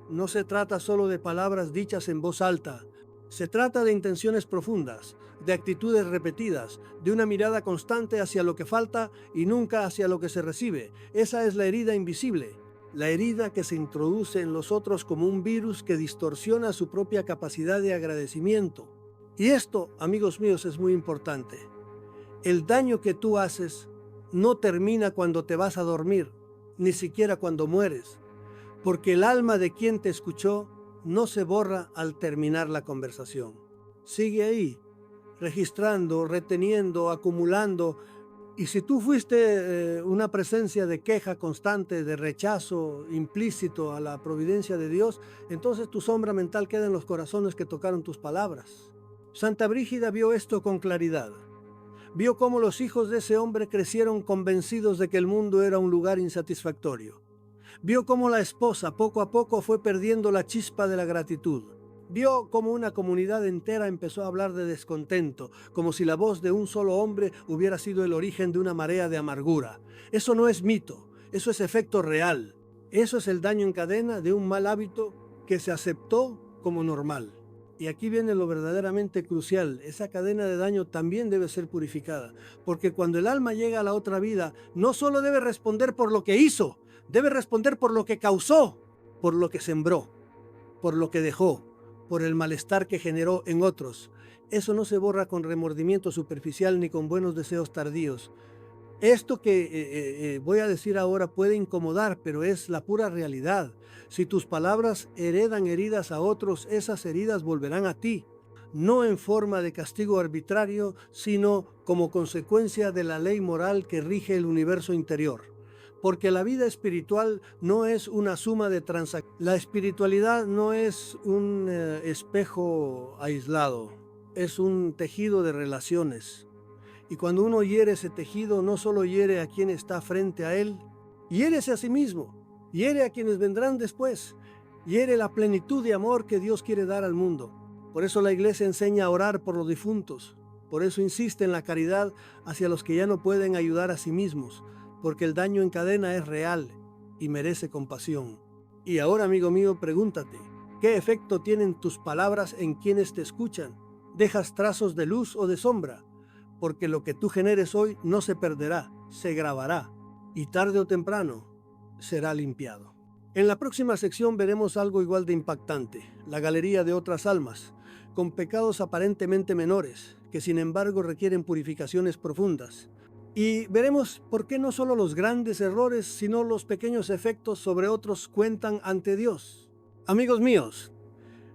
No se trata solo de palabras dichas en voz alta. Se trata de intenciones profundas, de actitudes repetidas, de una mirada constante hacia lo que falta y nunca hacia lo que se recibe. Esa es la herida invisible, la herida que se introduce en los otros como un virus que distorsiona su propia capacidad de agradecimiento. Y esto, amigos míos, es muy importante. El daño que tú haces no termina cuando te vas a dormir, ni siquiera cuando mueres, porque el alma de quien te escuchó no se borra al terminar la conversación. Sigue ahí, registrando, reteniendo, acumulando. Y si tú fuiste una presencia de queja constante, de rechazo implícito a la providencia de Dios, entonces tu sombra mental queda en los corazones que tocaron tus palabras. Santa Brígida vio esto con claridad. Vio cómo los hijos de ese hombre crecieron convencidos de que el mundo era un lugar insatisfactorio. Vio cómo la esposa poco a poco fue perdiendo la chispa de la gratitud. Vio cómo una comunidad entera empezó a hablar de descontento, como si la voz de un solo hombre hubiera sido el origen de una marea de amargura. Eso no es mito, eso es efecto real. Eso es el daño en cadena de un mal hábito que se aceptó como normal. Y aquí viene lo verdaderamente crucial. Esa cadena de daño también debe ser purificada, porque cuando el alma llega a la otra vida, no solo debe responder por lo que hizo, debe responder por lo que causó, por lo que sembró, por lo que dejó, por el malestar que generó en otros. Eso no se borra con remordimiento superficial ni con buenos deseos tardíos. Esto que voy a decir ahora puede incomodar, pero es la pura realidad. Si tus palabras heredan heridas a otros, esas heridas volverán a ti, no en forma de castigo arbitrario, sino como consecuencia de la ley moral que rige el universo interior. Porque la vida espiritual no es una suma de transacciones. La espiritualidad no es un espejo aislado, es un tejido de relaciones. Y cuando uno hiere ese tejido, no solo hiere a quien está frente a él, hiérese a sí mismo, hiere a quienes vendrán después, hiere la plenitud de amor que Dios quiere dar al mundo. Por eso la iglesia enseña a orar por los difuntos, por eso insiste en la caridad hacia los que ya no pueden ayudar a sí mismos, porque el daño en cadena es real y merece compasión. Y ahora, amigo mío, pregúntate, ¿qué efecto tienen tus palabras en quienes te escuchan? ¿Dejas trazos de luz o de sombra? Porque lo que tú generes hoy no se perderá, se grabará y tarde o temprano será limpiado. En la próxima sección veremos algo igual de impactante, la galería de otras almas, con pecados aparentemente menores, que sin embargo requieren purificaciones profundas. Y veremos por qué no solo los grandes errores, sino los pequeños efectos sobre otros cuentan ante Dios. Amigos míos,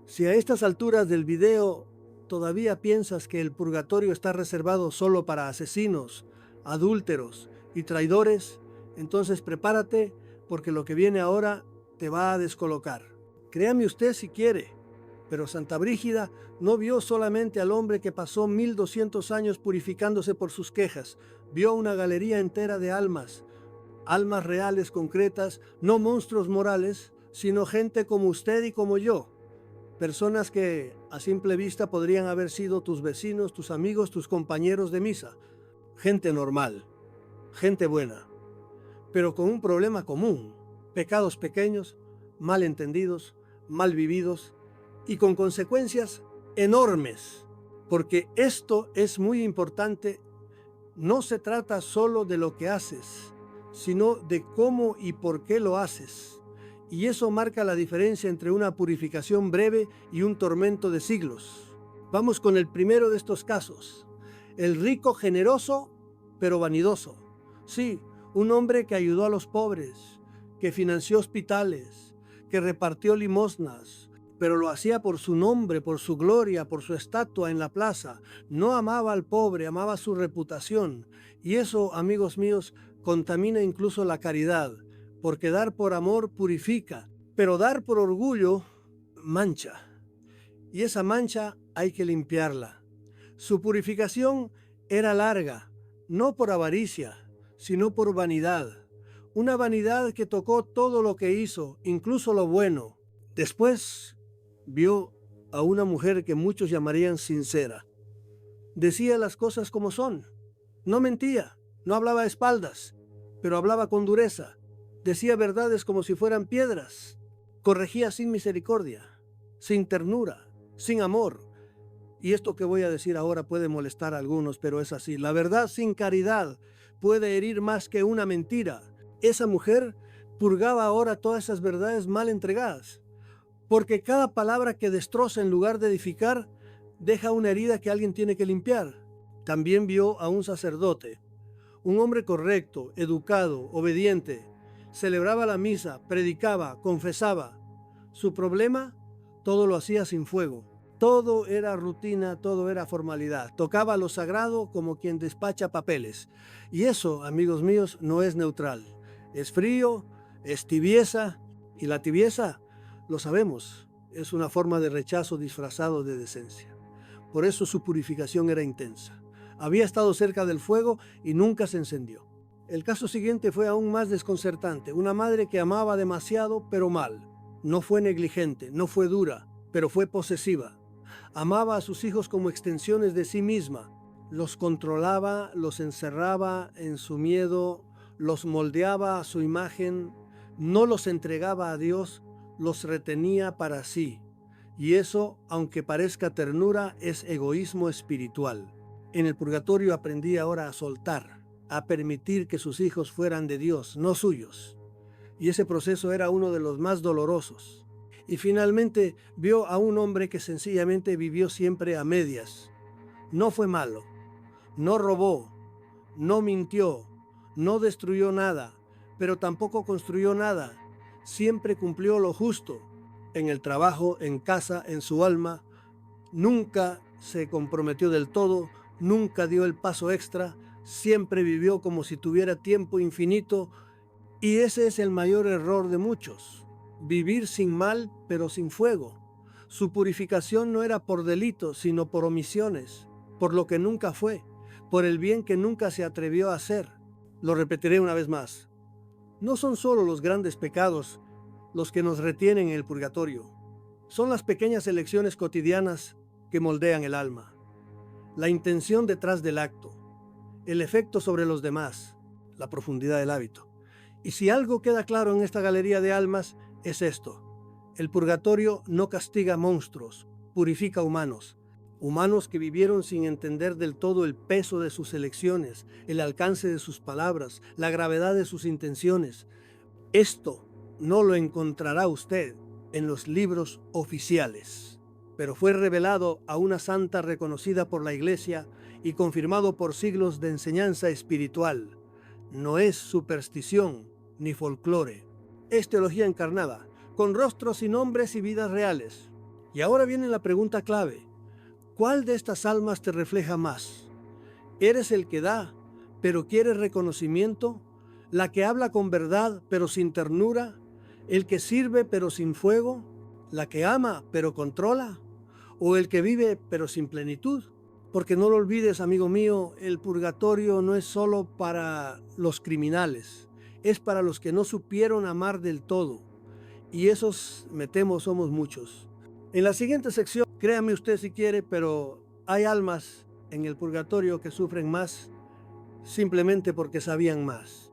si a estas alturas del video todavía piensas que el purgatorio está reservado solo para asesinos, adúlteros y traidores, entonces prepárate, porque lo que viene ahora te va a descolocar. Créame usted si quiere, pero Santa Brígida no vio solamente al hombre que pasó 1200 años purificándose por sus quejas, vio una galería entera de almas, almas reales, concretas, no monstruos morales, sino gente como usted y como yo. Personas que a simple vista podrían haber sido tus vecinos, tus amigos, tus compañeros de misa. Gente normal, gente buena, pero con un problema común. Pecados pequeños, mal entendidos, mal vividos y con consecuencias enormes. Porque esto es muy importante. No se trata solo de lo que haces, sino de cómo y por qué lo haces. Y eso marca la diferencia entre una purificación breve y un tormento de siglos. Vamos con el primero de estos casos. El rico generoso, pero vanidoso. Sí, un hombre que ayudó a los pobres, que financió hospitales, que repartió limosnas, pero lo hacía por su nombre, por su gloria, por su estatua en la plaza. No amaba al pobre, amaba su reputación. Y eso, amigos míos, contamina incluso la caridad. Porque dar por amor purifica, pero dar por orgullo mancha. Y esa mancha hay que limpiarla. Su purificación era larga, no por avaricia, sino por vanidad. Una vanidad que tocó todo lo que hizo, incluso lo bueno. Después vio a una mujer que muchos llamarían sincera. Decía las cosas como son. No mentía, no hablaba a espaldas, pero hablaba con dureza. Decía verdades como si fueran piedras. Corregía sin misericordia, sin ternura, sin amor. Y esto que voy a decir ahora puede molestar a algunos, pero es así. La verdad sin caridad puede herir más que una mentira. Esa mujer purgaba ahora todas esas verdades mal entregadas, porque cada palabra que destroza en lugar de edificar deja una herida que alguien tiene que limpiar. También vio a un sacerdote, un hombre correcto, educado, obediente. Celebraba la misa, predicaba, confesaba. Su problema, todo lo hacía sin fuego. Todo era rutina, todo era formalidad. Tocaba lo sagrado como quien despacha papeles. Y eso, amigos míos, no es neutral. Es frío, es tibieza, y la tibieza, lo sabemos, es una forma de rechazo disfrazado de decencia. Por eso su purificación era intensa. Había estado cerca del fuego y nunca se encendió. El caso siguiente fue aún más desconcertante. Una madre que amaba demasiado, pero mal. No fue negligente, no fue dura, pero fue posesiva. Amaba a sus hijos como extensiones de sí misma. Los controlaba, los encerraba en su miedo, los moldeaba a su imagen, no los entregaba a Dios, los retenía para sí. Y eso, aunque parezca ternura, es egoísmo espiritual. En el purgatorio aprendí ahora a soltar, a permitir que sus hijos fueran de Dios, no suyos. Y ese proceso era uno de los más dolorosos. Y finalmente vio a un hombre que sencillamente vivió siempre a medias. No fue malo, no robó, no mintió, no destruyó nada, pero tampoco construyó nada. Siempre cumplió lo justo, en el trabajo, en casa, en su alma. Nunca se comprometió del todo, nunca dio el paso extra, siempre vivió como si tuviera tiempo infinito. Y ese es el mayor error de muchos, vivir sin mal pero sin fuego. Su purificación no era por delitos, sino por omisiones, por lo que nunca fue, por el bien que nunca se atrevió a hacer. Lo repetiré una vez más. No son solo los grandes pecados los que nos retienen en el purgatorio. Son las pequeñas elecciones cotidianas que moldean el alma. La intención detrás del acto, el efecto sobre los demás, la profundidad del hábito. Y si algo queda claro en esta galería de almas, es esto. El purgatorio no castiga monstruos, purifica humanos. Humanos que vivieron sin entender del todo el peso de sus elecciones, el alcance de sus palabras, la gravedad de sus intenciones. Esto no lo encontrará usted en los libros oficiales, pero fue revelado a una santa reconocida por la Iglesia y confirmado por siglos de enseñanza espiritual. No es superstición ni folclore. Es teología encarnada, con rostros y nombres y vidas reales. Y ahora viene la pregunta clave. ¿Cuál de estas almas te refleja más? ¿Eres el que da, pero quiere reconocimiento? ¿La que habla con verdad, pero sin ternura? ¿El que sirve, pero sin fuego? ¿La que ama, pero controla? ¿O el que vive, pero sin plenitud? Porque no lo olvides, amigo mío, el purgatorio no es solo para los criminales, es para los que no supieron amar del todo. Y esos, me temo, somos muchos. En la siguiente sección, créame usted si quiere, pero hay almas en el purgatorio que sufren más simplemente porque sabían más.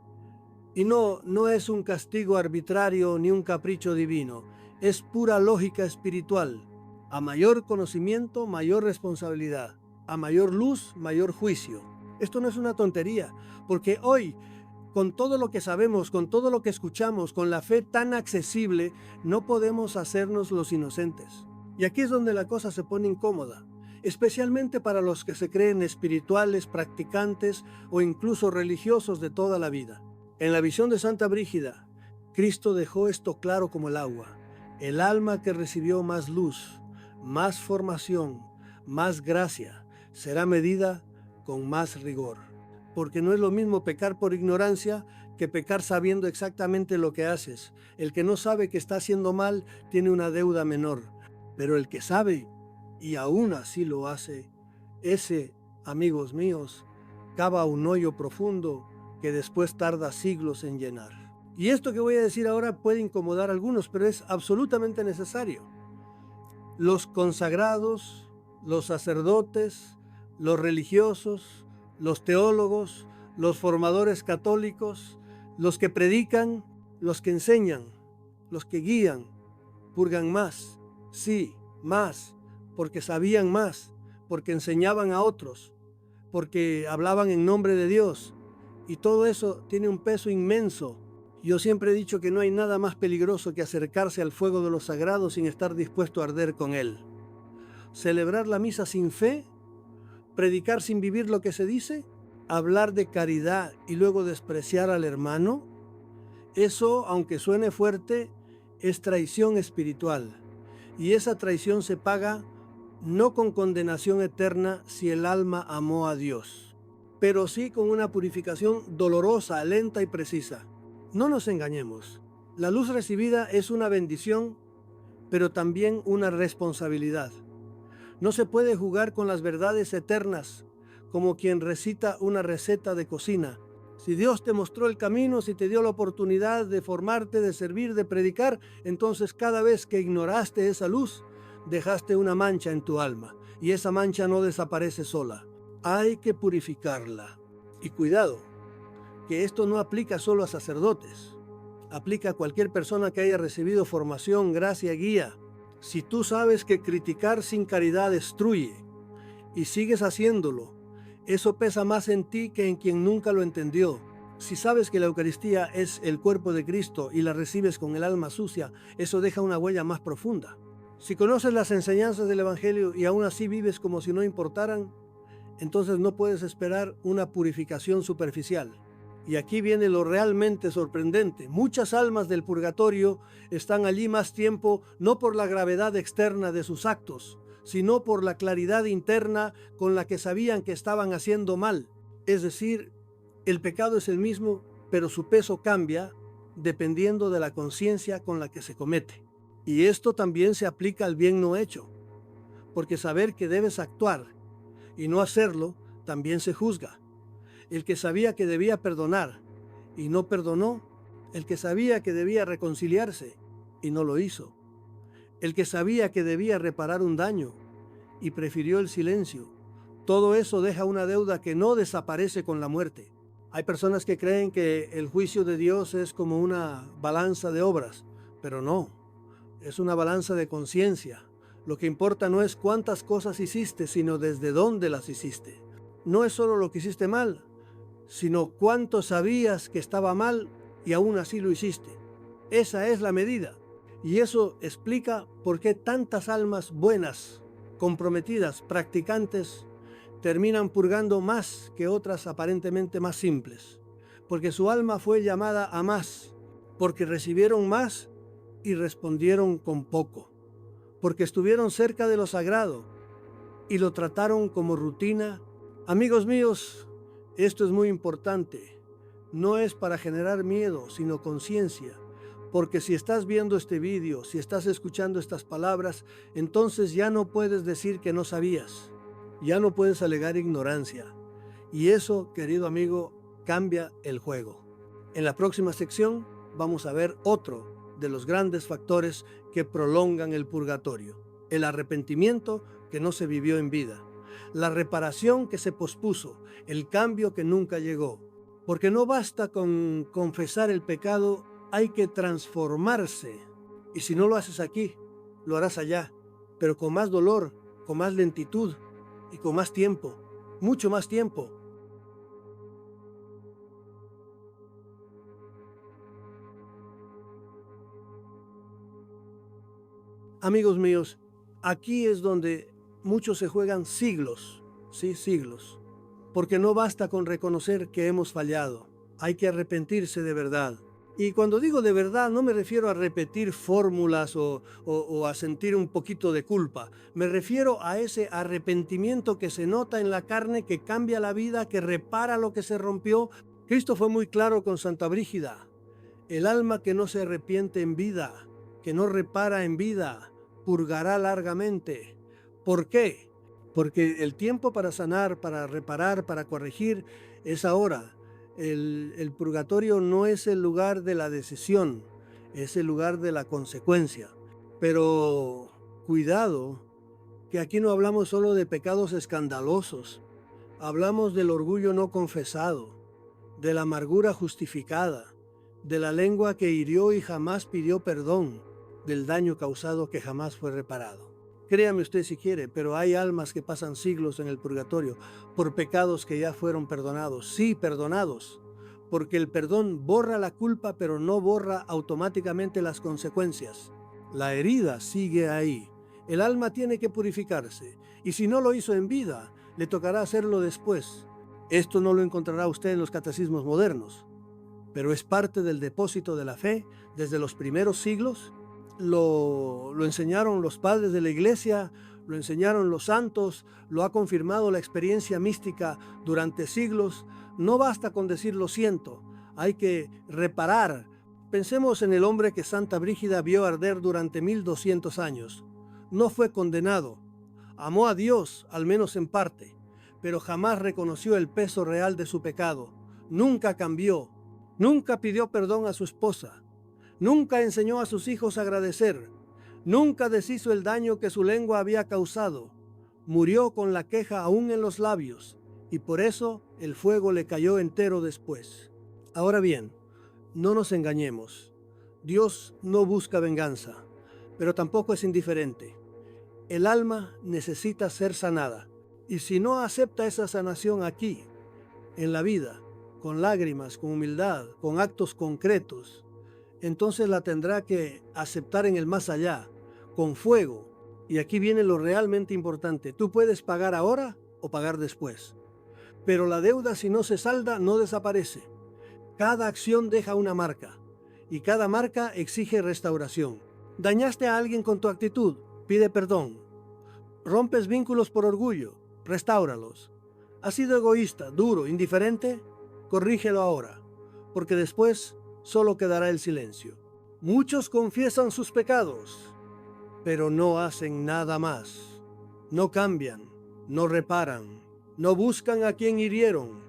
Y no es un castigo arbitrario ni un capricho divino, es pura lógica espiritual. A mayor conocimiento, mayor responsabilidad. A mayor luz, mayor juicio. Esto no es una tontería, porque hoy, con todo lo que sabemos, con todo lo que escuchamos, con la fe tan accesible, no podemos hacernos los inocentes. Y aquí es donde la cosa se pone incómoda, especialmente para los que se creen espirituales, practicantes o incluso religiosos de toda la vida. En la visión de Santa Brígida, Cristo dejó esto claro como el agua. El alma que recibió más luz, más formación, más gracia, será medida con más rigor. Porque no es lo mismo pecar por ignorancia que pecar sabiendo exactamente lo que haces. El que no sabe que está haciendo mal tiene una deuda menor. Pero el que sabe y aún así lo hace, ese, amigos míos, cava un hoyo profundo que después tarda siglos en llenar. Y esto que voy a decir ahora puede incomodar a algunos, pero es absolutamente necesario. Los consagrados, los sacerdotes, los religiosos, los teólogos, los formadores católicos, los que predican, Los que enseñan, los que guían, purgan más, sí, más, porque sabían más, porque enseñaban a otros, porque hablaban en nombre de Dios. Y todo eso tiene un peso inmenso. Yo siempre he dicho que no hay nada más peligroso que acercarse al fuego de lo sagrado sin estar dispuesto a arder con él. Celebrar la misa sin fe, predicar sin vivir lo que se dice, hablar de caridad y luego despreciar al hermano, eso, aunque suene fuerte, es traición espiritual. Y esa traición se paga no con condenación eterna si el alma amó a Dios, pero sí con una purificación dolorosa, lenta y precisa. No nos engañemos. La luz recibida es una bendición, pero también una responsabilidad. No se puede jugar con las verdades eternas como quien recita una receta de cocina. Si Dios te mostró el camino, si te dio la oportunidad de formarte, de servir, de predicar, entonces cada vez que ignoraste esa luz, dejaste una mancha en tu alma y esa mancha no desaparece sola. Hay que purificarla. Y cuidado, que esto no aplica solo a sacerdotes. Aplica a cualquier persona que haya recibido formación, gracia, guía. Si tú sabes que criticar sin caridad destruye y sigues haciéndolo, eso pesa más en ti que en quien nunca lo entendió. Si sabes que la Eucaristía es el cuerpo de Cristo y la recibes con el alma sucia, eso deja una huella más profunda. Si conoces las enseñanzas del Evangelio y aún así vives como si no importaran, entonces no puedes esperar una purificación superficial. Y aquí viene lo realmente sorprendente. Muchas almas del purgatorio están allí más tiempo no por la gravedad externa de sus actos, sino por la claridad interna con la que sabían que estaban haciendo mal. Es decir, el pecado es el mismo, pero su peso cambia dependiendo de la conciencia con la que se comete. Y esto también se aplica al bien no hecho, porque saber que debes actuar y no hacerlo también se juzga. El que sabía que debía perdonar y no perdonó, el que sabía que debía reconciliarse y no lo hizo, el que sabía que debía reparar un daño y prefirió el silencio, todo eso deja una deuda que no desaparece con la muerte. Hay personas que creen que el juicio de Dios es como una balanza de obras, pero no, es una balanza de conciencia. Lo que importa no es cuántas cosas hiciste, sino desde dónde las hiciste. No es solo lo que hiciste mal, sino cuánto sabías que estaba mal y aún así lo hiciste. Esa es la medida. Y eso explica por qué tantas almas buenas, comprometidas, practicantes, terminan purgando más que otras aparentemente más simples. Porque su alma fue llamada a más, porque recibieron más y respondieron con poco, porque estuvieron cerca de lo sagrado y lo trataron como rutina. Amigos míos, esto es muy importante. No es para generar miedo, sino conciencia. Porque si estás viendo este vídeo, si estás escuchando estas palabras, entonces ya no puedes decir que no sabías. Ya no puedes alegar ignorancia. Y eso, querido amigo, cambia el juego. En la próxima sección vamos a ver otro de los grandes factores que prolongan el purgatorio. El arrepentimiento que no se vivió en vida. La reparación que se pospuso, el cambio que nunca llegó. Porque no basta con confesar el pecado, hay que transformarse. Y si no lo haces aquí, lo harás allá, pero con más dolor, con más lentitud y con más tiempo, mucho más tiempo. Amigos míos, aquí es donde muchos se juegan siglos, sí, siglos, porque no basta con reconocer que hemos fallado, hay que arrepentirse de verdad. Y cuando digo de verdad no me refiero a repetir fórmulas o a sentir un poquito de culpa, me refiero a ese arrepentimiento que se nota en la carne, que cambia la vida, que repara lo que se rompió. Cristo fue muy claro con Santa Brígida: el alma que no se arrepiente en vida, que no repara en vida, purgará largamente. ¿Por qué? Porque el tiempo para sanar, para reparar, para corregir es ahora. El purgatorio no es el lugar de la decisión, es el lugar de la consecuencia. Pero cuidado, que aquí no hablamos solo de pecados escandalosos, hablamos del orgullo no confesado, de la amargura justificada, de la lengua que hirió y jamás pidió perdón, del daño causado que jamás fue reparado. Créame usted si quiere, pero hay almas que pasan siglos en el purgatorio por pecados que ya fueron perdonados. Sí, perdonados, porque el perdón borra la culpa, pero no borra automáticamente las consecuencias. La herida sigue ahí. El alma tiene que purificarse, y si no lo hizo en vida, le tocará hacerlo después. Esto no lo encontrará usted en los catecismos modernos, pero es parte del depósito de la fe desde los primeros siglos. Lo enseñaron los padres de la iglesia, lo enseñaron los santos, lo ha confirmado la experiencia mística durante siglos. No basta con decir lo siento, hay que reparar. Pensemos en el hombre que Santa Brígida vio arder durante 1200 años. No fue condenado, amó a Dios, al menos en parte, pero jamás reconoció el peso real de su pecado. Nunca cambió, nunca pidió perdón a su esposa, nunca enseñó a sus hijos a agradecer, nunca deshizo el daño que su lengua había causado. Murió con la queja aún en los labios, y por eso el fuego le cayó entero después. Ahora bien, no nos engañemos. Dios no busca venganza, pero tampoco es indiferente. El alma necesita ser sanada, y si no acepta esa sanación aquí, en la vida, con lágrimas, con humildad, con actos concretos, entonces la tendrá que aceptar en el más allá, con fuego. Y aquí viene lo realmente importante. Tú puedes pagar ahora o pagar después, pero la deuda, si no se salda, no desaparece. Cada acción deja una marca, y cada marca exige restauración. Dañaste a alguien con tu actitud, pide perdón. Rompes vínculos por orgullo, restáuralos. Has sido egoísta, duro, indiferente, corrígelo ahora, porque después solo quedará el silencio. Muchos confiesan sus pecados, pero no hacen nada más. No cambian, no reparan, no buscan a quien hirieron,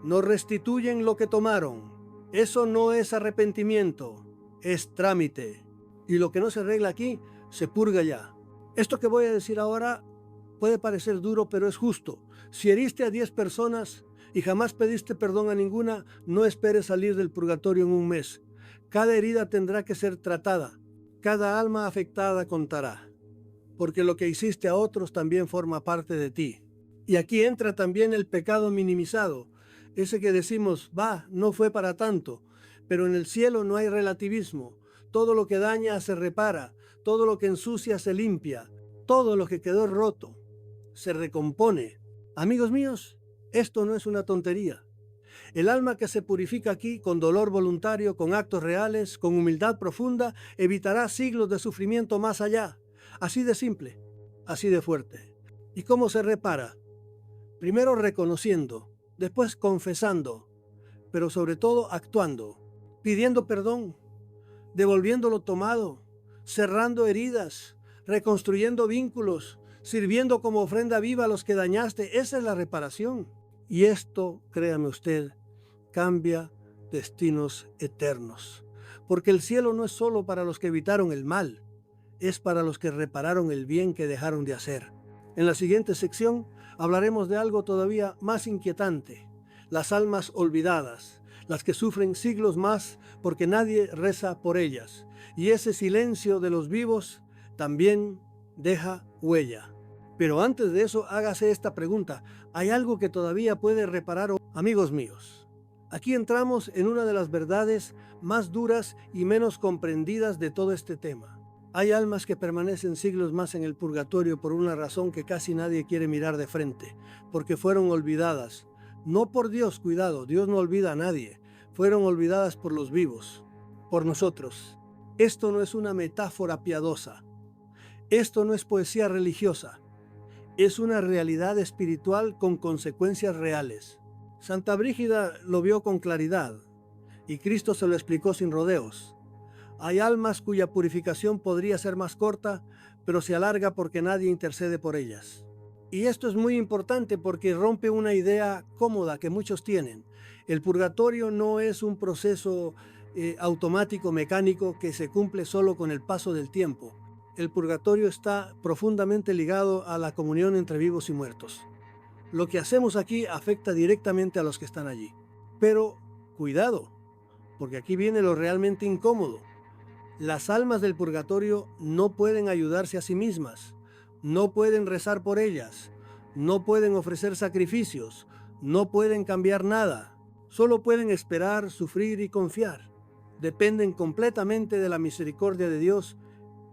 no restituyen lo que tomaron. Eso no es arrepentimiento, es trámite. Y lo que no se arregla aquí, se purga ya. Esto que voy a decir ahora puede parecer duro, pero es justo. Si heriste a 10 personas y jamás pediste perdón a ninguna, no esperes salir del purgatorio en un mes. Cada herida tendrá que ser tratada. Cada alma afectada contará, porque lo que hiciste a otros también forma parte de ti. Y aquí entra también el pecado minimizado, ese que decimos, no fue para tanto, pero en el cielo no hay relativismo. Todo lo que daña se repara, todo lo que ensucia se limpia, todo lo que quedó roto se recompone. Amigos míos, esto no es una tontería. El alma que se purifica aquí con dolor voluntario, con actos reales, con humildad profunda, evitará siglos de sufrimiento más allá. Así de simple, así de fuerte. ¿Y cómo se repara? Primero reconociendo, después confesando, pero sobre todo actuando, pidiendo perdón, devolviendo lo tomado, cerrando heridas, reconstruyendo vínculos, sirviendo como ofrenda viva a los que dañaste. Esa es la reparación. Y esto, créame usted, cambia destinos eternos. Porque el cielo no es solo para los que evitaron el mal, es para los que repararon el bien que dejaron de hacer. En la siguiente sección hablaremos de algo todavía más inquietante: las almas olvidadas, las que sufren siglos más porque nadie reza por ellas. Y ese silencio de los vivos también deja huella. Pero antes de eso, hágase esta pregunta: ¿hay algo que todavía puede reparar? Amigos míos, aquí entramos en una de las verdades más duras y menos comprendidas de todo este tema. Hay almas que permanecen siglos más en el purgatorio por una razón que casi nadie quiere mirar de frente, porque fueron olvidadas. No por Dios, cuidado, Dios no olvida a nadie. Fueron olvidadas por los vivos, por nosotros. Esto no es una metáfora piadosa. Esto no es poesía religiosa. Es una realidad espiritual con consecuencias reales. Santa Brígida lo vio con claridad y Cristo se lo explicó sin rodeos. Hay almas cuya purificación podría ser más corta, pero se alarga porque nadie intercede por ellas. Y esto es muy importante porque rompe una idea cómoda que muchos tienen. El purgatorio no es un proceso automático, mecánico, que se cumple solo con el paso del tiempo. El purgatorio está profundamente ligado a la comunión entre vivos y muertos. Lo que hacemos aquí afecta directamente a los que están allí. Pero cuidado, porque aquí viene lo realmente incómodo. Las almas del purgatorio no pueden ayudarse a sí mismas, no pueden rezar por ellas, no pueden ofrecer sacrificios, no pueden cambiar nada, solo pueden esperar, sufrir y confiar. Dependen completamente de la misericordia de Dios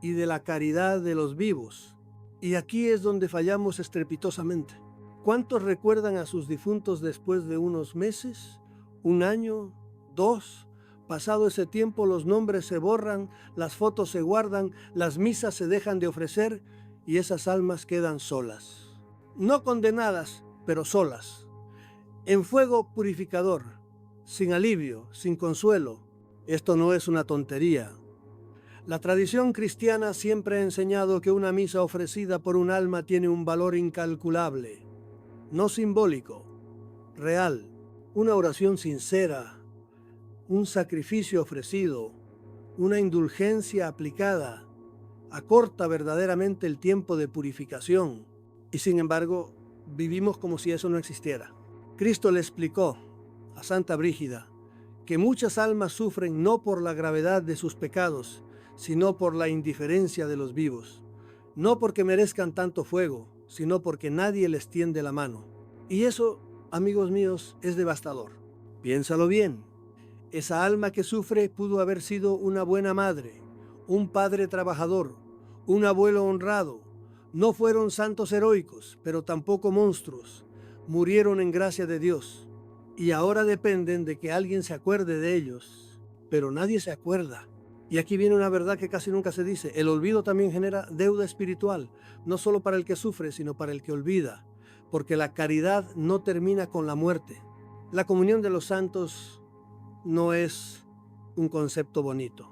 y de la caridad de los vivos. Y aquí es donde fallamos estrepitosamente. ¿Cuántos recuerdan a sus difuntos después de unos meses, un año, dos? Pasado ese tiempo los nombres se borran, las fotos se guardan, las misas se dejan de ofrecer y esas almas quedan solas. No condenadas, pero solas. En fuego purificador, sin alivio, sin consuelo. Esto no es una tontería. La tradición cristiana siempre ha enseñado que una misa ofrecida por un alma tiene un valor incalculable, no simbólico, real. Una oración sincera, un sacrificio ofrecido, una indulgencia aplicada, acorta verdaderamente el tiempo de purificación. Y sin embargo, vivimos como si eso no existiera. Cristo le explicó a Santa Brígida que muchas almas sufren no por la gravedad de sus pecados, sino por la indiferencia de los vivos. No porque merezcan tanto fuego, sino porque nadie les tiende la mano. Y eso, amigos míos, es devastador. Piénsalo bien. Esa alma que sufre pudo haber sido una buena madre, un padre trabajador, un abuelo honrado. No fueron santos heroicos, pero tampoco monstruos. Murieron en gracia de Dios. Y ahora dependen de que alguien se acuerde de ellos. Pero nadie se acuerda. Y aquí viene una verdad que casi nunca se dice. El olvido también genera deuda espiritual, no solo para el que sufre, sino para el que olvida. Porque la caridad no termina con la muerte. La comunión de los santos no es un concepto bonito,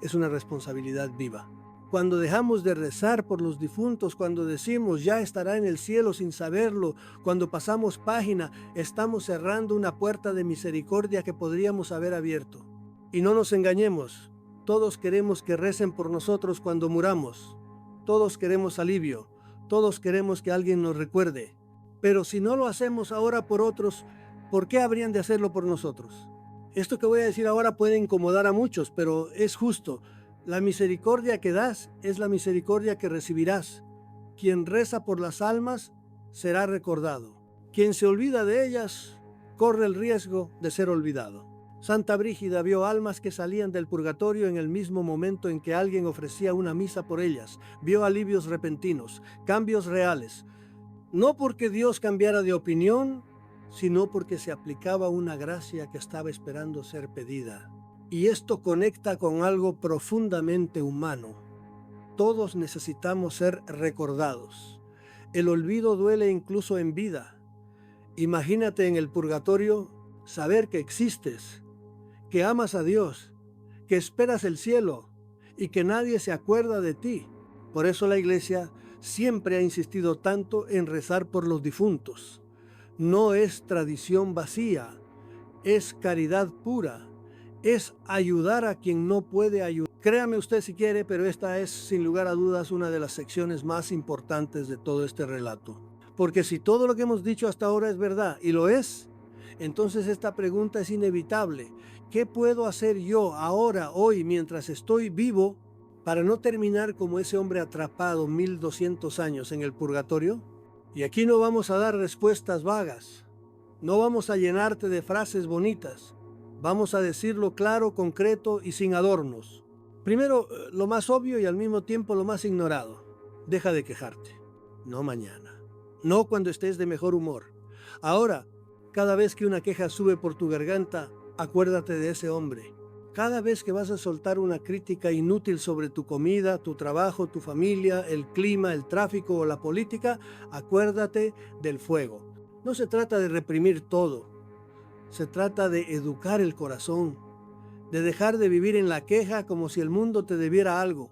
es una responsabilidad viva. Cuando dejamos de rezar por los difuntos, cuando decimos ya estará en el cielo sin saberlo, cuando pasamos página, estamos cerrando una puerta de misericordia que podríamos haber abierto. Y no nos engañemos, todos queremos que recen por nosotros cuando muramos, todos queremos alivio, todos queremos que alguien nos recuerde. Pero si no lo hacemos ahora por otros, ¿por qué habrían de hacerlo por nosotros? Esto que voy a decir ahora puede incomodar a muchos, pero es justo. La misericordia que das es la misericordia que recibirás. Quien reza por las almas será recordado. Quien se olvida de ellas corre el riesgo de ser olvidado. Santa Brígida vio almas que salían del purgatorio en el mismo momento en que alguien ofrecía una misa por ellas. Vio alivios repentinos, cambios reales. No porque Dios cambiara de opinión, sino porque se aplicaba una gracia que estaba esperando ser pedida. Y esto conecta con algo profundamente humano. Todos necesitamos ser recordados. El olvido duele incluso en vida. Imagínate en el purgatorio saber que existes, que amas a Dios, que esperas el cielo y que nadie se acuerda de ti. Por eso la Iglesia siempre ha insistido tanto en rezar por los difuntos. No es tradición vacía, es caridad pura, es ayudar a quien no puede ayudar. Créame usted si quiere, pero esta es sin lugar a dudas una de las secciones más importantes de todo este relato. Porque si todo lo que hemos dicho hasta ahora es verdad, y lo es, entonces esta pregunta es inevitable. ¿Qué puedo hacer yo ahora, hoy, mientras estoy vivo, para no terminar como ese hombre atrapado 1200 años en el purgatorio? Y aquí no vamos a dar respuestas vagas, no vamos a llenarte de frases bonitas, vamos a decirlo claro, concreto y sin adornos. Primero, lo más obvio y al mismo tiempo lo más ignorado. Deja de quejarte, no mañana, no cuando estés de mejor humor. Ahora, cada vez que una queja sube por tu garganta, acuérdate de ese hombre. Cada vez que vas a soltar una crítica inútil sobre tu comida, tu trabajo, tu familia, el clima, el tráfico o la política, acuérdate del fuego. No se trata de reprimir todo, se trata de educar el corazón, de dejar de vivir en la queja como si el mundo te debiera algo,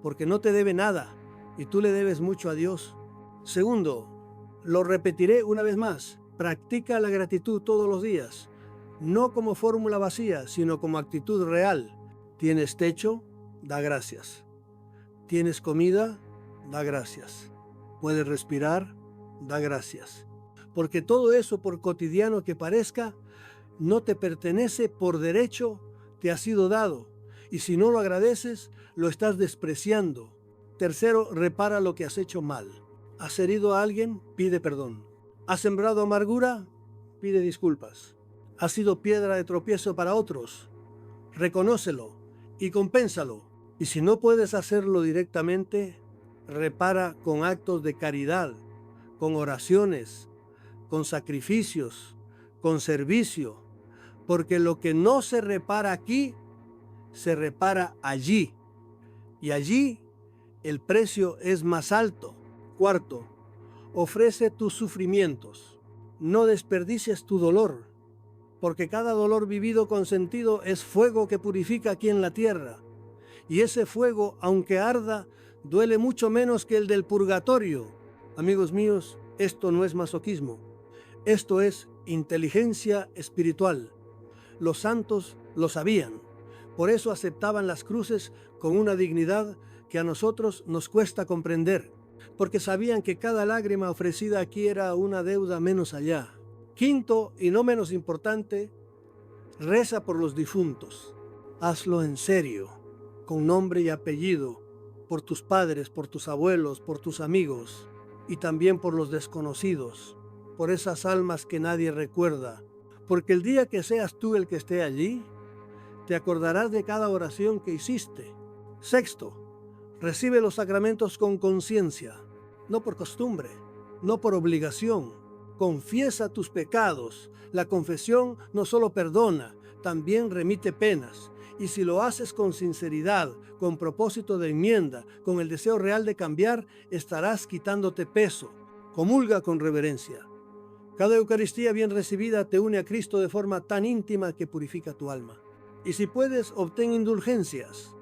porque no te debe nada y tú le debes mucho a Dios. Segundo, lo repetiré una vez más, practica la gratitud todos los días. No como fórmula vacía, sino como actitud real. ¿Tienes techo? Da gracias. ¿Tienes comida? Da gracias. ¿Puedes respirar? Da gracias. Porque todo eso, por cotidiano que parezca, no te pertenece por derecho, te ha sido dado, y si no lo agradeces, lo estás despreciando. Tercero, repara lo que has hecho mal. ¿Has herido a alguien? Pide perdón. ¿Has sembrado amargura? Pide disculpas. ¿Has sido piedra de tropiezo para otros? Reconócelo y compénsalo. Y si no puedes hacerlo directamente, repara con actos de caridad, con oraciones, con sacrificios, con servicio, porque lo que no se repara aquí, se repara allí, y allí el precio es más alto. Cuarto, ofrece tus sufrimientos. No desperdicies tu dolor, porque cada dolor vivido con sentido es fuego que purifica aquí en la tierra. Y ese fuego, aunque arda, duele mucho menos que el del purgatorio. Amigos míos, esto no es masoquismo. Esto es inteligencia espiritual. Los santos lo sabían. Por eso aceptaban las cruces con una dignidad que a nosotros nos cuesta comprender, porque sabían que cada lágrima ofrecida aquí era una deuda menos allá. Quinto, y no menos importante, reza por los difuntos. Hazlo en serio, con nombre y apellido, por tus padres, por tus abuelos, por tus amigos, y también por los desconocidos, por esas almas que nadie recuerda, porque el día que seas tú el que esté allí, te acordarás de cada oración que hiciste. Sexto, recibe los sacramentos con conciencia, no por costumbre, no por obligación. Confiesa tus pecados. La confesión no solo perdona, también remite penas. Y si lo haces con sinceridad, con propósito de enmienda, con el deseo real de cambiar, estarás quitándote peso. Comulga con reverencia. Cada Eucaristía bien recibida te une a Cristo de forma tan íntima que purifica tu alma. Y si puedes, obtén indulgencias.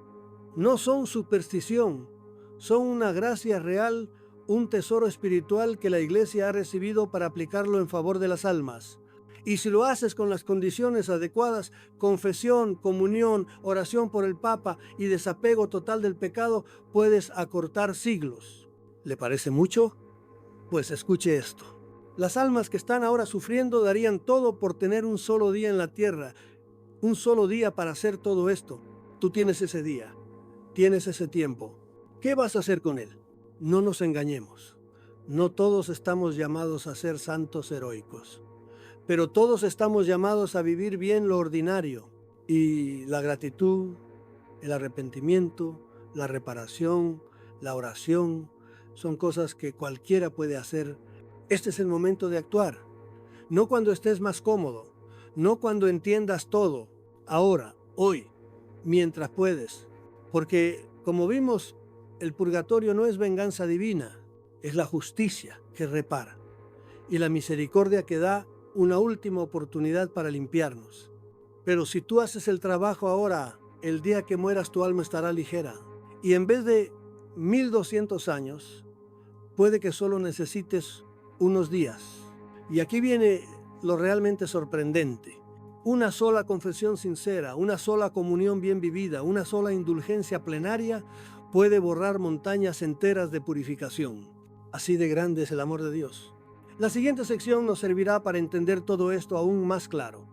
No son superstición, son una gracia real, un tesoro espiritual que la Iglesia ha recibido para aplicarlo en favor de las almas. Y si lo haces con las condiciones adecuadas, confesión, comunión, oración por el Papa y desapego total del pecado, puedes acortar siglos. ¿Le parece mucho? Pues escuche esto. Las almas que están ahora sufriendo darían todo por tener un solo día en la tierra, un solo día para hacer todo esto. Tú tienes ese día, tienes ese tiempo. ¿Qué vas a hacer con él? No nos engañemos. No todos estamos llamados a ser santos heroicos, pero todos estamos llamados a vivir bien lo ordinario. Y la gratitud, el arrepentimiento, la reparación, la oración, son cosas que cualquiera puede hacer. Este es el momento de actuar. No cuando estés más cómodo, no cuando entiendas todo. Ahora, hoy, mientras puedes. Porque, como vimos, el purgatorio no es venganza divina, es la justicia que repara. Y la misericordia que da una última oportunidad para limpiarnos. Pero si tú haces el trabajo ahora, el día que mueras tu alma estará ligera. Y en vez de 1200 años, puede que solo necesites unos días. Y aquí viene lo realmente sorprendente. Una sola confesión sincera, una sola comunión bien vivida, una sola indulgencia plenaria puede borrar montañas enteras de purificación. Así de grande es el amor de Dios. La siguiente sección nos servirá para entender todo esto aún más claro.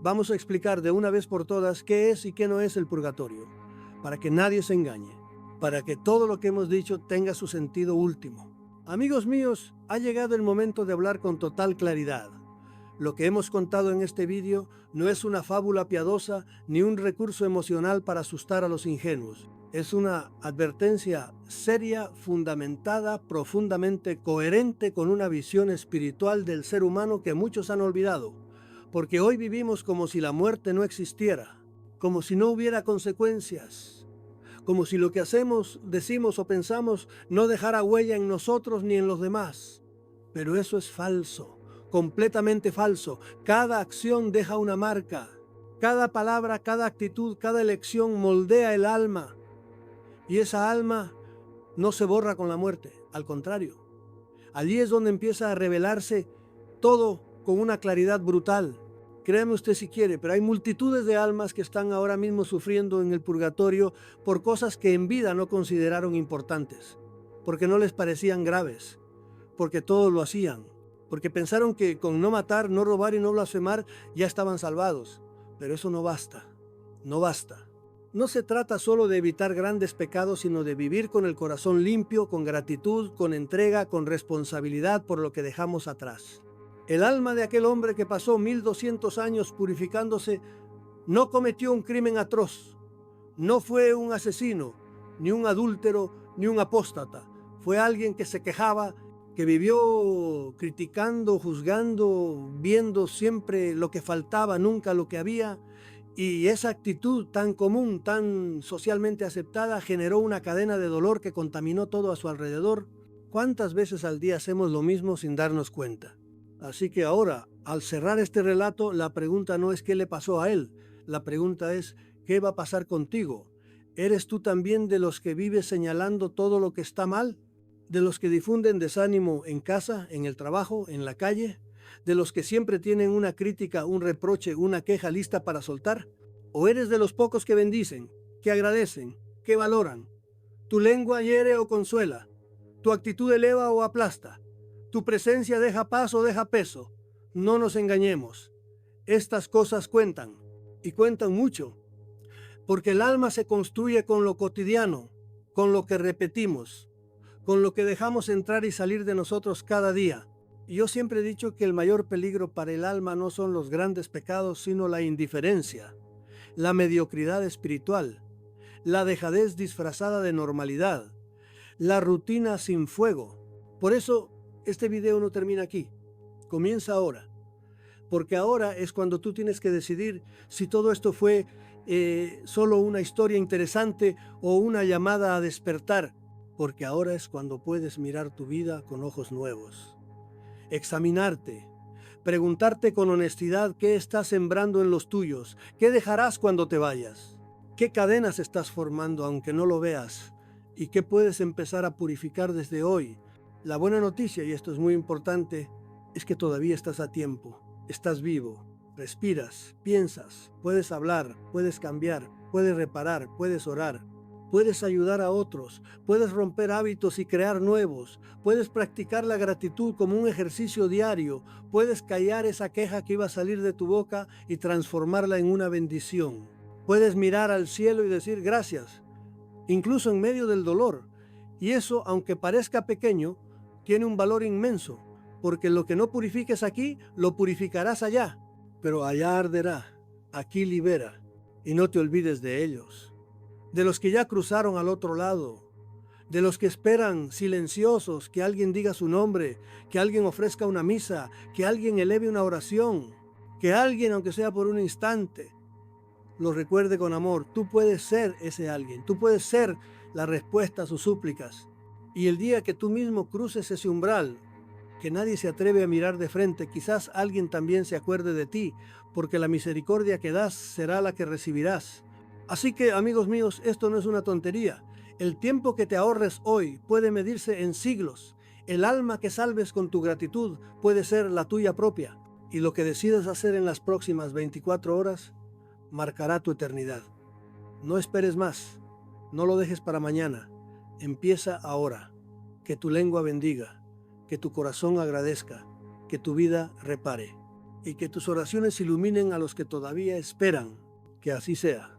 Vamos a explicar de una vez por todas qué es y qué no es el purgatorio, para que nadie se engañe, para que todo lo que hemos dicho tenga su sentido último. Amigos míos, ha llegado el momento de hablar con total claridad. Lo que hemos contado en este vídeo no es una fábula piadosa ni un recurso emocional para asustar a los ingenuos. Es una advertencia seria, fundamentada, profundamente coherente con una visión espiritual del ser humano que muchos han olvidado. Porque hoy vivimos como si la muerte no existiera, como si no hubiera consecuencias, como si lo que hacemos, decimos o pensamos no dejara huella en nosotros ni en los demás. Pero eso es falso. Completamente falso. Cada acción deja una marca. Cada palabra, cada actitud, cada elección moldea el alma. Y esa alma no se borra con la muerte. Al contrario. Allí es donde empieza a revelarse todo con una claridad brutal. Créame usted si quiere, pero hay multitudes de almas que están ahora mismo sufriendo en el purgatorio por cosas que en vida no consideraron importantes. Porque no les parecían graves. Porque todos lo hacían. Porque pensaron que con no matar, no robar y no blasfemar ya estaban salvados. Pero eso no basta. no basta. No se trata solo de evitar grandes pecados, sino de vivir con el corazón limpio, con gratitud, con entrega, con responsabilidad por lo que dejamos atrás. El alma de aquel hombre que pasó 1200 años purificándose no cometió un crimen atroz, no fue un asesino, ni un adúltero, ni un apóstata. Fue alguien que se quejaba, que vivió criticando, juzgando, viendo siempre lo que faltaba, nunca lo que había. Y esa actitud tan común, tan socialmente aceptada, generó una cadena de dolor que contaminó todo a su alrededor. ¿Cuántas veces al día hacemos lo mismo sin darnos cuenta? Así que ahora, al cerrar este relato, la pregunta no es qué le pasó a él, la pregunta es ¿qué va a pasar contigo? ¿Eres tú también de los que vives señalando todo lo que está mal? ¿De los que difunden desánimo en casa, en el trabajo, en la calle? ¿De los que siempre tienen una crítica, un reproche, una queja lista para soltar? ¿O eres de los pocos que bendicen, que agradecen, que valoran? ¿Tu lengua hiere o consuela? ¿Tu actitud eleva o aplasta? ¿Tu presencia deja paz o deja peso? No nos engañemos. Estas cosas cuentan, y cuentan mucho, porque el alma se construye con lo cotidiano, con lo que repetimos, con lo que dejamos entrar y salir de nosotros cada día. Y yo siempre he dicho que el mayor peligro para el alma no son los grandes pecados, sino la indiferencia, la mediocridad espiritual, la dejadez disfrazada de normalidad, la rutina sin fuego. Por eso este video no termina aquí, comienza ahora, porque ahora es cuando tú tienes que decidir si todo esto fue solo una historia interesante o una llamada a despertar, porque ahora es cuando puedes mirar tu vida con ojos nuevos, examinarte, preguntarte con honestidad qué estás sembrando en los tuyos, qué dejarás cuando te vayas, qué cadenas estás formando aunque no lo veas y qué puedes empezar a purificar desde hoy. La buena noticia, y esto es muy importante, es que todavía estás a tiempo, estás vivo, respiras, piensas, puedes hablar, puedes cambiar, puedes reparar, puedes orar. Puedes ayudar a otros, puedes romper hábitos y crear nuevos, puedes practicar la gratitud como un ejercicio diario, puedes callar esa queja que iba a salir de tu boca y transformarla en una bendición. Puedes mirar al cielo y decir gracias, incluso en medio del dolor. Y eso, aunque parezca pequeño, tiene un valor inmenso, porque lo que no purifiques aquí, lo purificarás allá, pero allá arderá, aquí libera, y no te olvides de ellos. De los que ya cruzaron al otro lado, de los que esperan silenciosos que alguien diga su nombre, que alguien ofrezca una misa, que alguien eleve una oración, que alguien, aunque sea por un instante, los recuerde con amor. Tú puedes ser ese alguien, tú puedes ser la respuesta a sus súplicas. Y el día que tú mismo cruces ese umbral, que nadie se atreve a mirar de frente, quizás alguien también se acuerde de ti, porque la misericordia que das será la que recibirás. Así que, amigos míos, esto no es una tontería. El tiempo que te ahorres hoy puede medirse en siglos. El alma que salves con tu gratitud puede ser la tuya propia. Y lo que decidas hacer en las próximas 24 horas marcará tu eternidad. No esperes más. No lo dejes para mañana. Empieza ahora. Que tu lengua bendiga, que tu corazón agradezca, que tu vida repare y que tus oraciones iluminen a los que todavía esperan. Que así sea.